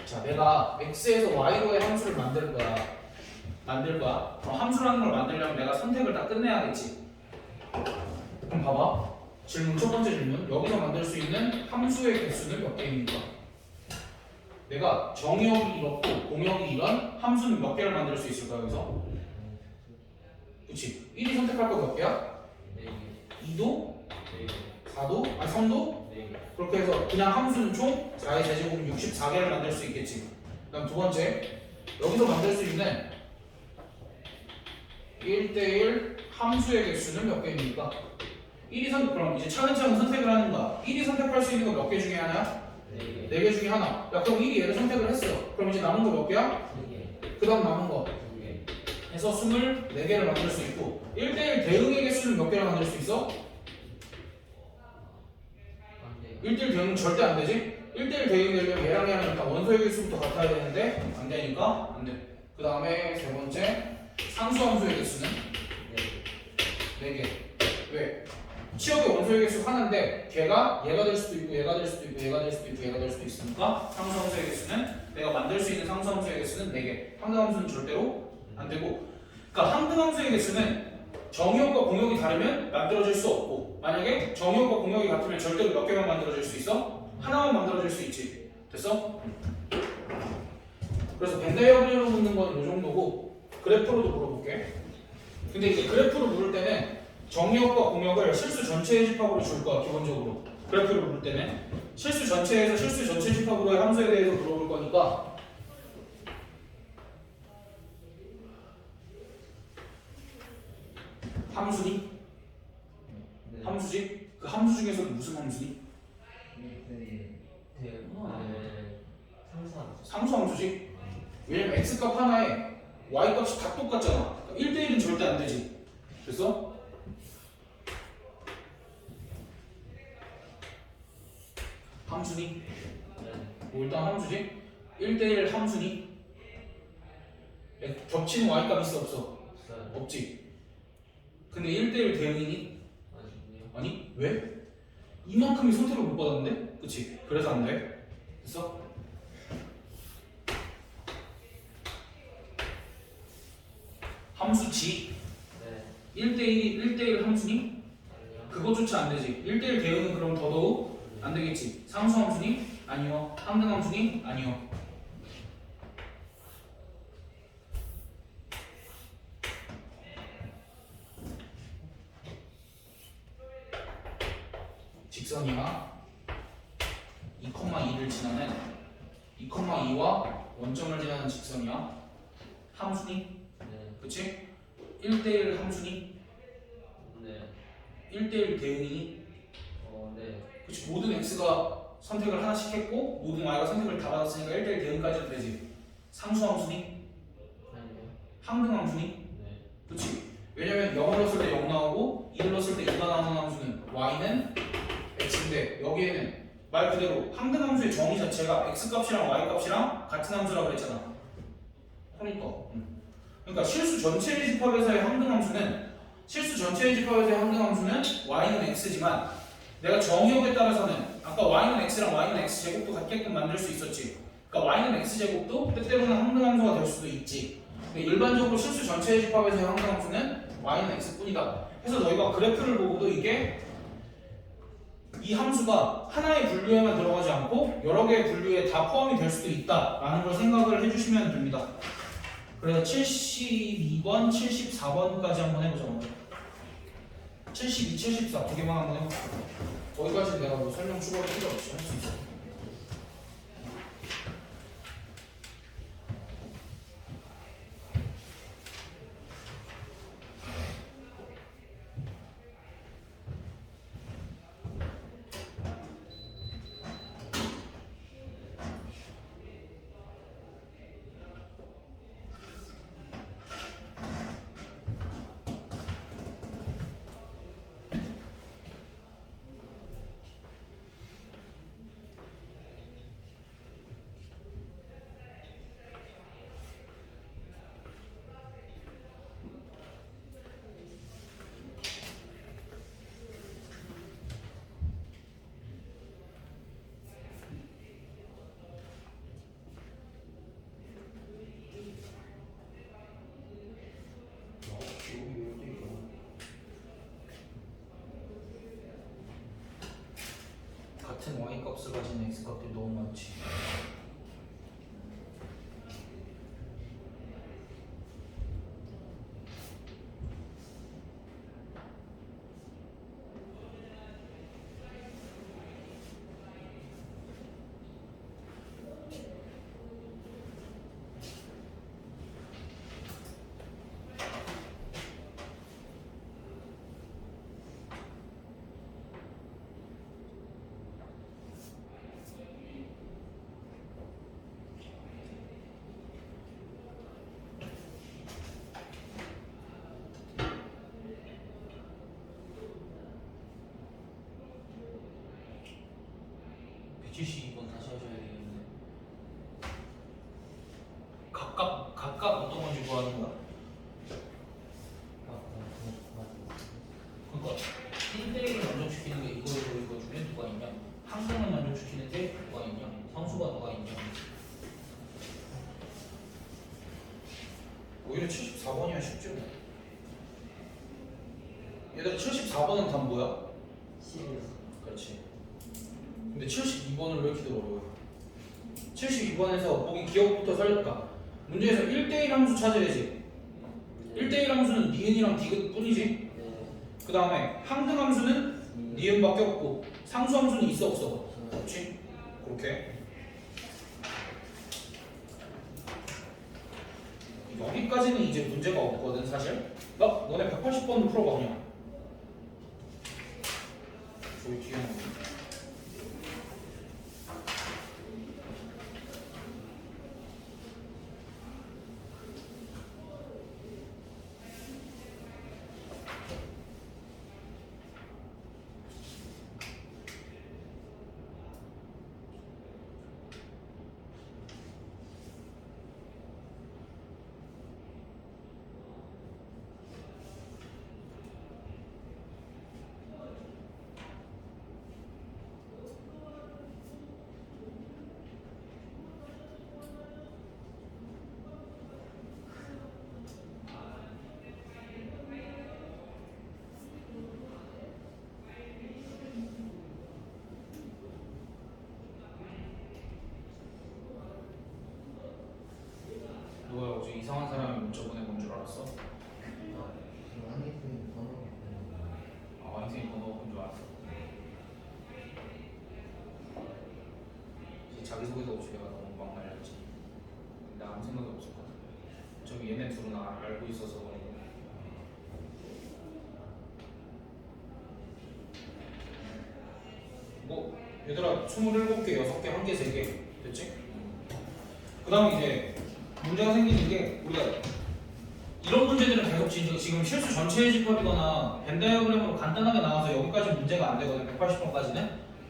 자, 내가 x에서 y로의 함수를 만들 거야. 그럼 함수라는 걸 만들려면 내가 선택을 다 끝내야겠지. 그럼 봐봐. 첫 번째 질문. 여기서 만들 수 있는 함수의 개수는 몇 개입니까? 내가 정의역이 이렇고 공역이 이런 함수는 몇 개를 만들 수 있을까 여기서? 그치? 1이 선택할 거 몇 개야? 2도? 4도? 아니 3도? 그렇게 해서 그냥 함수는 총 4의 제곱은 64개를 만들 수 있겠지. 그 다음 두 번째 여기서 만들 수 있는 1대1 함수의 개수는 몇 개입니까? 1이 그럼 이제 차근차근 선택을 하는 거야. 1이 선택할 수 있는 거 몇 개 중에 하나야? 4개 중에 하나. 야 그럼 1이 얘를 선택을 했어. 그럼 이제 남은 거 몇 개야? 그 다음 남은 거 해서 24개를 만들 수 있고 1대1 대응의 개수는 몇 개를 만들 수 있어? 1대1 대응은 절대 안 되지? 1대1 대응이 되려면 얘랑 얘랑 일단 원소의 개수부터 같아야 되는데 안 되니까 안 돼. 그 다음에 세 번째 상수함수의 개수는 4개. 왜? 치역의 원소의 개수 하나인데 걔가 얘가 될 수도 있고 얘가 될 수도 있고 얘가 될 수도 있고 얘가 될 수도 있으니까 상수함수의 개수는 내가 만들 수 있는 상수함수의 개수는 4개. 항등함수는 절대로 안 되고 그러니까 항등함수의 개수는 정의역과 공역이 다르면 만들어질 수 없고 만약에 정의역과 공역이 같으면 절대로 몇 개만 만들어질 수 있어? 하나만 만들어질 수 있지. 됐어? 그래서 벤다이어그램으로 묻는 건 이 정도고 그래프로도 물어볼게. 근데 이제 그래프로 물을 때는 정의역과 공역을 실수 전체의 집합으로 줄 거야 기본적으로. 그래프를 물을 때는 실수 전체에서 실수 전체 집합으로의 함수에 대해서 물어볼 거니까 함수니? 함수지? 그 함수 중에서도 무슨 함수니? 상수함수지? 왜냐면 x값 하나에 y값이 다 똑같잖아. 1대1은 절대 안 되지. 됐어? 함수니? 뭐 일단 함수지? 1대1 함수니? 겹치는 y값 있어 없어? 없지. 근데 1대1 대응이니? 아니? 왜? 이만큼이 선택을 못 받았는데? 그치? 그래서 안 돼. 됐어? 함수지? 1대1 함수니? 그거조차 안 되지. 1대1 대응은 그럼 더더욱 안 되겠지. 상수함수니? 아니요. 항등함수니? 아니요. 직선이나 2,2를 지나는 2,2와 원점을 지나는 직선이야. 함수니? 그치? 1대1 함수니? 1대1 대응이니? 그치? 모든 x가 선택을 하나씩 했고 모든 y가 선택을 다 받았으니까 1대1 대응까지도 되지. 상수함수니? 항등함수니? 그치? 왜냐면 0을 넣었을 때 0 나오고 2를 넣었을 때 2가 나오는 함수는 y는 x인데 여기에는 말 그대로 항등함수의 정의 자체가 x값이랑 y값이랑 같은 함수라고 그랬잖아. 그러니까 실수 전체의 집합에서의 항등함수는 y는 x지만 내가 정의역에 따라서는 아까 y는 x랑 y는 x제곱도 같게끔 만들 수 있었지. 그러니까 y는 x제곱도 때때로는 항등함수가 될 수도 있지. 근데 일반적으로 실수 전체의 집합에서의 항등함수는 y는 x뿐이다. 그래서 너희가 그래프를 보고도 이게 이 함수가 하나의 분류에만 들어가지 않고 여러 개의 분류에 다 포함이 될 수도 있다라는 걸 생각을 해주시면 됩니다. 그래서 72번, 74번까지 한번 해보자. 72, 74 두 개만 한번 해볼게요. 거기까지 내가 뭐 설명 추가할 필요 없이 할 수 있어. 같은 y값을 가진 x값들이 너무 많지. 오히려 74번이야 쉽죠. 얘들아 74번은 답 뭐야? 10이요. 그렇지. 근데 72번은 왜 이렇게 어려워요? 72번에서 보기 기억부터 살릴까? 문제에서 1대1 함수 찾아야지. 1대1 함수는 니은이랑 디귿 뿐이지. 네. 그 다음에 항등 함수는 니은밖에 없고 상수 함수는 있어 없어? 없지? 그렇게 여기까지는 이제 문제가 없거든 사실. 너네 180번 풀어봐 그냥. 저기 뒤에 나오네. 너야 어제 이상한 사람이 문자 보내본 줄 알았어? 한개씩 번호. 아 인생이 번호가 본 줄 알았어. 자기소개도 없이 내가 너무 막 날렸지. 근데 아무 생각이 없었거든. 저기 얘네 둘은 알고 있어서. 뭐 얘들아 27개, 6개, 1개, 3개 됐지? 그 다음에 이제 문제가 생기는 게 우리가 이런 문제들은 계속 지금 실수 전체의 집합이거나 벤 다이어그램으로 간단하게 나와서 여기까지 문제가 안 되거든. 180번까지는.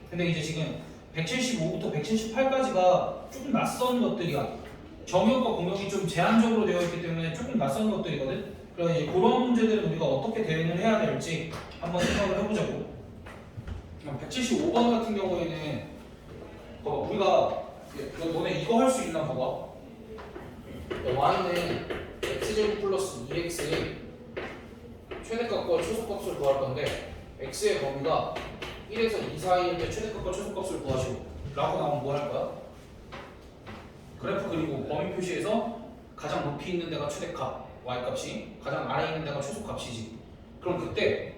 근데 이제 지금 175부터 178까지가 조금 낯선 것들이야. 정의역과 공역이 좀 제한적으로 되어 있기 때문에 조금 낯선 것들이거든. 그래서 이제 그런 문제들은 우리가 어떻게 대응을 해야 될지 한번 생각을 해보자고. 175번 같은 경우에는 봐봐 우리가 너네 이거 할 수 있나 봐봐. y는 x제곱 플러스 2x의 최대값과 최소값을 구할 건데 x의 범위가 1에서 2 사이일 때 최대값과 최소값을 구하시고 라고 나오면 뭐 할 거야? 그래프 그리고 범위 표시에서 가장 높이 있는 데가 최대값 y값이 가장 아래에 있는 데가 최소값이지. 그럼 그때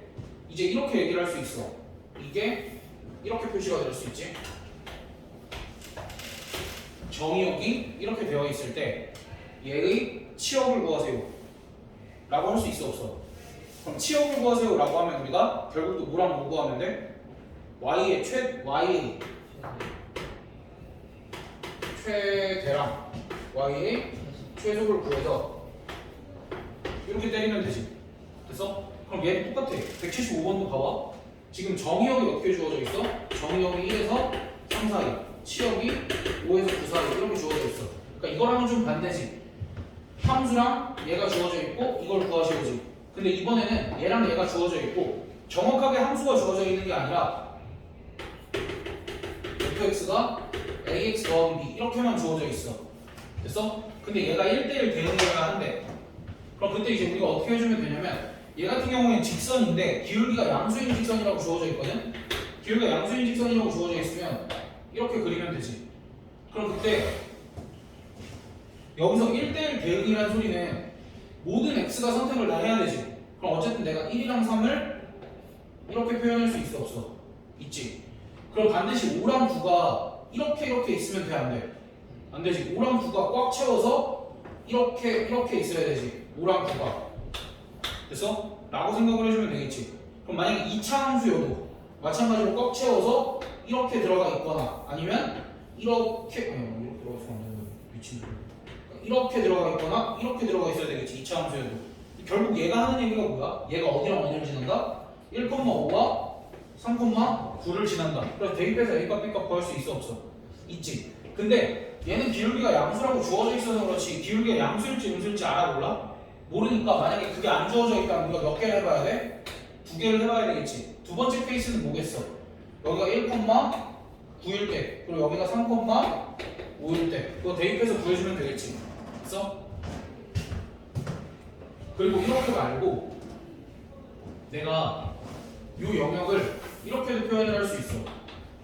이제 이렇게 얘기를 할 수 있어. 이게 이렇게 표시가 될 수 있지. 정의역이 이렇게 되어 있을 때 얘의 치역을 구하세요 라고 할 수 있어 없어? 그럼 치역을 구하세요 라고 하면 우리가 결국 또 뭐랑 뭐 구하면 돼? y의 최대랑 y의 최소를 구해서 이렇게 때리면 되지. 됐어? 그럼 얘는 똑같아. 175번도 봐봐. 지금 정의역이 어떻게 주어져 있어? 정의역이 1에서 3 사이, 치역이 5에서 9 사이 이렇게 주어져 있어. 그러니까 이거랑은 좀 반대지. 함수랑 얘가 주어져 있고 이걸 구하셔야지. 근데 이번에는 얘랑 얘가 주어져 있고 정확하게 함수가 주어져 있는 게 아니라 fx가 ax 더하기 b 이렇게만 주어져 있어. 됐어? 근데 얘가 1대1 대응해야 한대. 그럼 그때 이제 우리가 어떻게 해주면 되냐면 얘 같은 경우에는 직선인데 기울기가 양수인 직선이라고 주어져 있거든? 기울기가 양수인 직선이라고 주어져 있으면 이렇게 그리면 되지. 그럼 그때 여기서 1대1 대응이라는 소리는 모든 x가 선택을 다 해야 되지. 그럼 어쨌든 내가 1이랑 3을 이렇게 표현할 수 있어 없어? 있지. 그럼 반드시 5랑 9가 이렇게 있으면 돼 안 돼? 안 되지. 5랑 9가 꽉 채워서 이렇게 있어야 되지. 5랑 9가. 됐어? 라고 생각을 해주면 되겠지. 그럼 만약에 2차 함수여도 마찬가지로 꽉 채워서 이렇게 들어가 있거나 아니면 이렇게 들어가서 안 되는 미친 이렇게 들어가 있거나 이렇게 들어가 있어야 되겠지. 2차 함수여도. 결국 얘가 하는 얘기가 뭐야? 얘가 어디랑 어디를 지난다? 1,5와 3,9를 지난다. 그래서 대입해서 A값 B값 구할 수 있어 없어? 있지. 근데 얘는 기울기가 양수라고 주어져 있어서 그렇지 기울기가 양수일지 음수일지 알아 몰라? 모르니까 만약에 그게 안 주어져 있다면 우리가 몇 개를 해봐야 돼? 2개를 해봐야 되겠지. 두 번째 케이스는 뭐겠어? 여기가 1,9일 때 그리고 여기가 3,5일 때 그거 대입해서 구해주면 되겠지. 됐어? 그리고 이렇게 말고 내가 이 영역을 이렇게도 표현을 할 수 있어.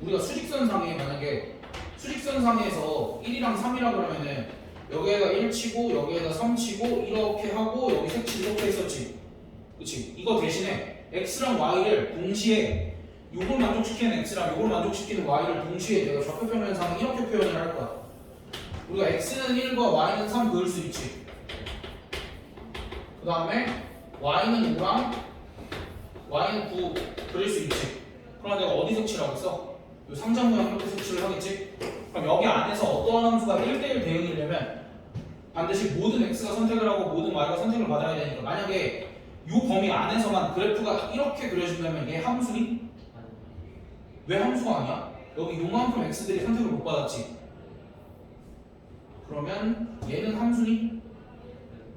우리가 수직선상에 만약에 수직선상에서 1이랑 3이라 그러면은 여기에다 1 치고 여기에다 3 치고 이렇게 하고 여기 색칠 이렇게 했었지. 그치? 이거 대신에 x랑 y를 동시에 요걸 만족시키는 x랑 요걸 만족시키는 y를 동시에 내가 좌표평면상에 이렇게 표현을 할 거야. 우리가 x는 1과 y는 3 그을 수 있지. 그 다음에 y는 5랑 y는 9 그릴 수 있지. 그럼 내가 어디 색칠하고 있어? 요 상장 모양 이렇게 색칠을 하겠지? 그럼 여기 안에서 어떠한 함수가 1대1 대응이려면 반드시 모든 x가 선택을 하고 모든 y가 선택을 받아야 되니까 만약에 요 범위 안에서만 그래프가 이렇게 그려진다면 얘 함수니? 왜 함수가 아니야? 여기 요만큼 x들이 선택을 못 받았지. 그러면 얘는 함수니?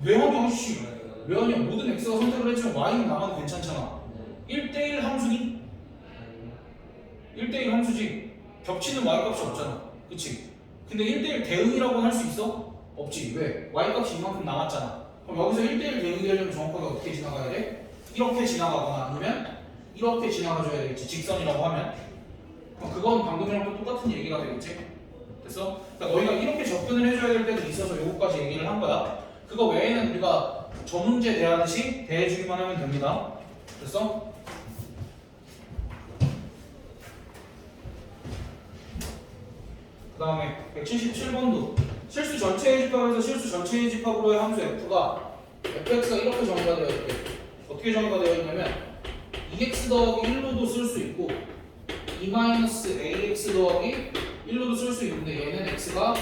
왜 아니야 씨? 왜 아니야? 모든 x가 선택을 했지만 y는 남아도 괜찮잖아. 1대1 함수니? 1대1 함수지. 겹치는 y값이 없잖아. 그치? 근데 1대1 대응이라고는 할 수 있어? 없지. 왜? y값이 이만큼 남았잖아. 그럼 여기서 1대1 대응이 되려면 정확하게 어떻게 지나가야 돼? 이렇게 지나가거나 아니면 이렇게 지나가줘야 되겠지. 직선이라고 하면. 그럼 그건 방금이랑 또 똑같은 얘기가 되겠지. 됐어? 그러니까 너희가 이렇게 접근을 해줘야 될 때도 있어서 요거까지 얘기를 한 거야. 그거 외에는 우리가 저 문제 대하듯이 대해주기만 하면 됩니다. 됐어? 그 다음에 177번도 실수 전체의 집합에서 실수 전체의 집합으로의 함수 f가 fx가 이렇게 정의가 되어 있대. 어떻게 정의가 되어 있냐면 2x 더하기 1로도 쓸 수 있고 2-ax 더하기 1로도 쓸 수 있는데 얘는 x가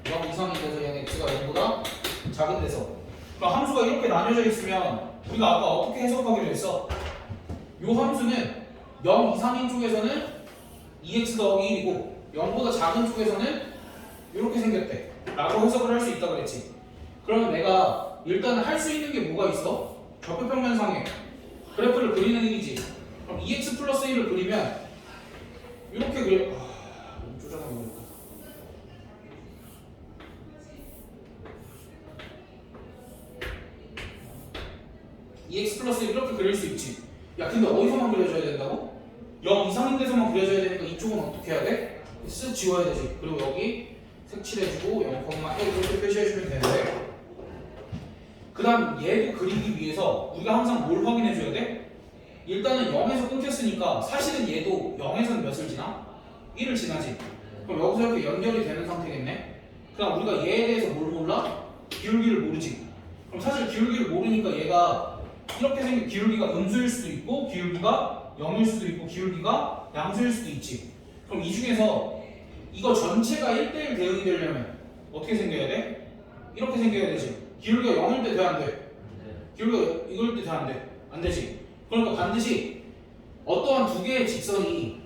0 이상이 돼서 얘는 x가 0보다 작은 데서 그럼 함수가 이렇게 나뉘어져 있으면 우리가 아까 어떻게 해석하기로 했어? 요 함수는 0 이상인 쪽에서는 2x 더하기 1이고 0보다 작은 쪽에서는 이렇게 생겼대 라고 해석을 할 수 있다 그랬지. 그러면 내가 일단 할 수 있는 게 뭐가 있어? 좌표평면상에 그래프를 그리는 일이지. 그럼 2x 플러스 1을 그리면 이렇게 그려. 너무 쪼잔하게 그렸다. EX 플러스 1 이렇게 그릴 수 있지. 야 근데 어디서만 그려줘야 된다고? 0 이상인 데서만 그려줘야 되니까 이쪽은 어떻게 해야 돼? 쓱 지워야 되지. 그리고 여기 색칠해주고 0,1 이렇게 표시해주면 되는데 그 다음 얘도 그리기 위해서 우리가 항상 뭘 확인해줘야 돼? 일단은 0에서 끊겼으니까 사실은 얘도 0에서는 몇을 지나? 1을 지나지. 그럼 여기서 이렇게 연결이 되는 상태겠네. 그럼 우리가 얘에 대해서 뭘 몰라? 기울기를 모르지. 그럼 사실 기울기를 모르니까 얘가 이렇게 생긴 기울기가 음수일 수도 있고 기울기가 0일 수도 있고 기울기가 양수일 수도 있지. 그럼 이 중에서 이거 전체가 1대1 대응이 되려면 어떻게 생겨야 돼? 이렇게 생겨야 되지. 기울기가 0일 때 돼 안 돼? 기울기가 이걸 때 돼 안 돼? 안 되지. 그러니까 반드시 어떠한 두 개의 직선이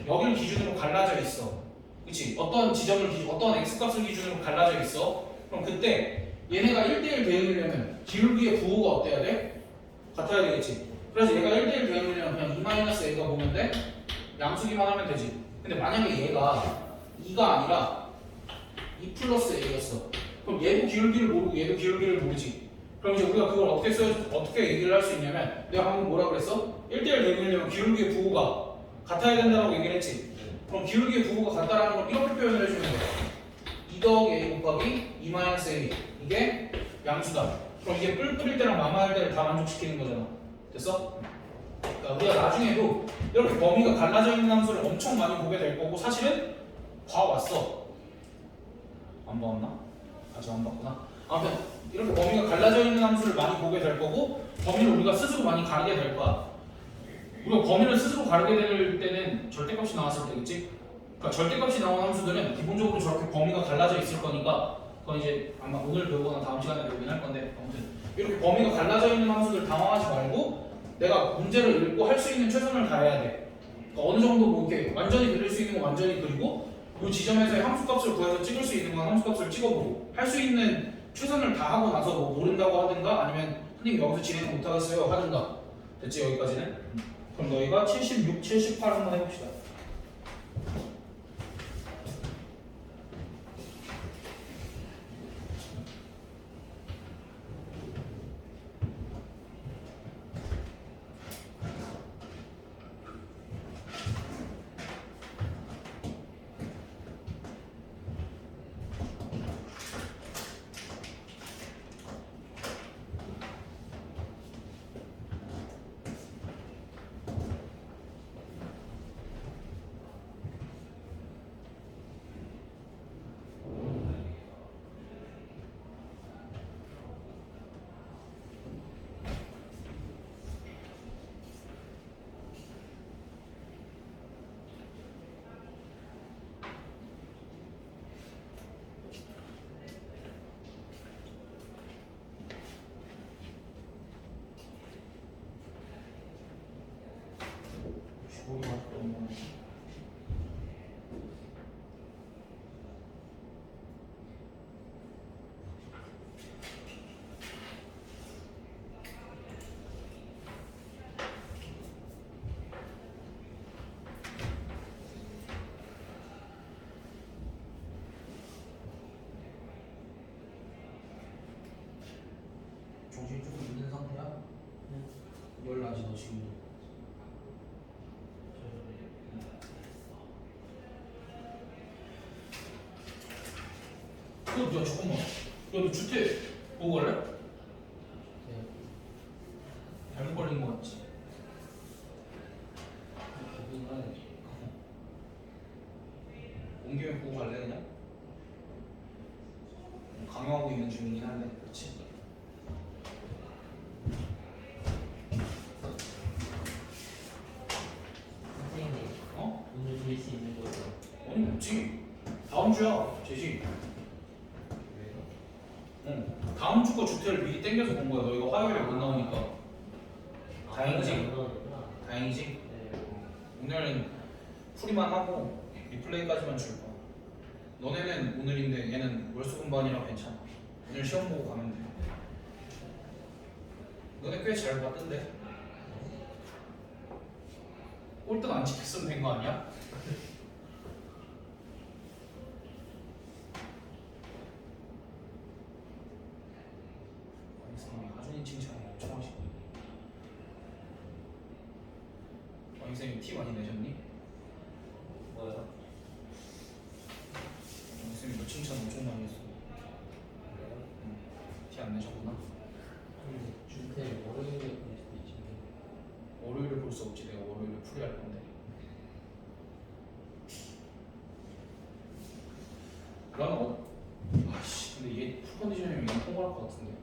여기를 기준으로 갈라져 있어. 그치? 어떠한 x값을 기준으로 갈라져 있어. 그럼 그때 얘네가 1대1 대응이려면 기울기의 부호가 어때야 돼? 같아야 되겠지. 그래서 얘가 1대1 대응이려면 그냥 2-a가 보면 돼? 양수기만 하면 되지. 근데 만약에 얘가 2가 아니라 2 플러스 a였어. 그럼 얘도 기울기를 모르고 얘도 기울기를 모르지. 그럼 이제 우리가 그걸 어떻게 얘기를 할 수 있냐면 내가 방금 뭐라 그랬어? 1대1 대응이려면 기울기의 부호가 같아야 된다고 얘기를 했지. 그럼 기울기의 부호가 같다라는 걸 이렇게 표현을 해주면 돼. 2 더하기 a 곱하기 2-a 이게 양수다. 그럼 이게 뿔 뿌릴 때랑 마마할 때를 다 만족시키는 거잖아. 됐어? 그러니까 우리가 나중에도 이렇게 범위가 갈라져 있는 함수를 엄청 많이 보게 될 거고 사실은 봐왔어. 안 봐왔나? 아직 안 봤구나. 아무튼 이렇게 범위가 갈라져 있는 함수를 많이 보게 될 거고 범위를 우리가 스스로 많이 가르게 될 거야. 우리가 범위를 스스로 가르게 될 때는 절대값이 나왔을 때겠지? 그러니까 절대값이 나온 함수들은 기본적으로 저렇게 범위가 갈라져 있을 거니까 그건 이제 아마 오늘 배우거나 다음 시간에 배우긴 할 건데 아무튼 이렇게 범위가 갈라져 있는 함수들 당황하지 말고 내가 문제를 읽고 할 수 있는 최선을 다해야 돼. 그러니까 어느 정도 뭐 이렇게 완전히 그릴 수 있는 건 완전히 그리고 이 지점에서의 함수값을 구해서 찍을 수 있는 건 함수값을 찍어보고 할 수 있는 최선을 다하고 나서 뭐 모른다고 하든가 아니면 선생님 여기서 진행 못하겠어요 하든가. 됐지 여기까지는? 그럼 너희가 76, 78 한번 해봅시다. 지금. 야 잠깐만. 야너 주택 보고 갈래? 네. 잘못 걸린 거 같지? 보긴 가야지. 온 김에 보고 갈래 그냥? 강요하고 있는 중이긴 한데 그렇지? 선생님, 어? 오늘 볼 수 있는 거죠? 아니 없지. 다음 주야 제시. 왜요? 응. 다음 주 거 주택을 미리 땡겨서 본 거야. 너 이거 화요일에 못 나오니까. 다행이지? 안 나오는구나. 다행이지? 네. 오늘은 풀이만 하고 리플레이까지만 줄 거야. 너네는 오늘인데 얘는 월수 분반이라 괜찮아. 오늘 시험 보고 가면 돼. 너네 꽤 잘 봤던데? 꼴등 안 지켰으면 된 거 아니야? 선생님이 하준이 칭찬을 엄청 하시고. 선생님 티 많이 내셨니? 뭐요? 선생님 너 칭찬 엄청 많이 했어. 그래요? 티 안 내셨구나. 근데 주택 월요일에 볼 수도 있지. 월요일에 볼 수 없지. 내가 월요일에 풀이할 건데. 그러면 아씨 근데 얘 풀 컨디션이면 이거 통과할 것 같은데.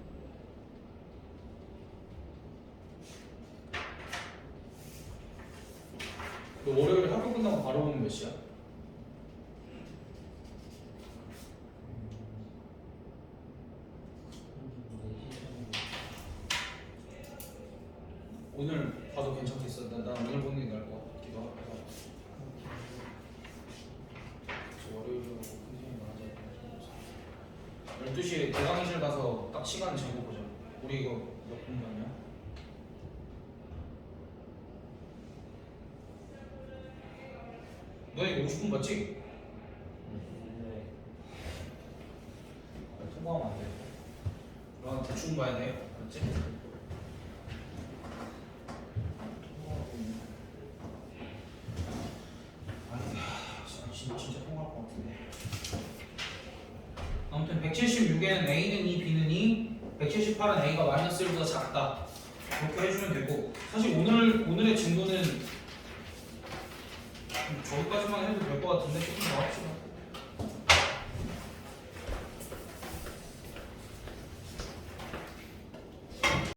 너 월요일에 학교 끝나고 바로 오면 몇 시야? 오늘 봐도 괜찮겠어. 난 오늘 보는 게 나을 것 같기도 하고. 그래서 월요일로 컨디션이 맞아야 12시에 대강의실 가서 딱 시간 재고 보자. 우리 이거 몇 분간이야? 너 이거 50분 맞지? 네. 통과하면 안 돼. 너 대충 봐야 돼. 맞지? 진짜 통과할 것 같은데. 아무튼 176에는 A는 2, B는 2, 178은 A가 마이너스 1보다 작다. 이렇게 해주면 되고 사실 오늘의 진도는 저기까지만 해도 될 것 같은데 조금 더 합시다.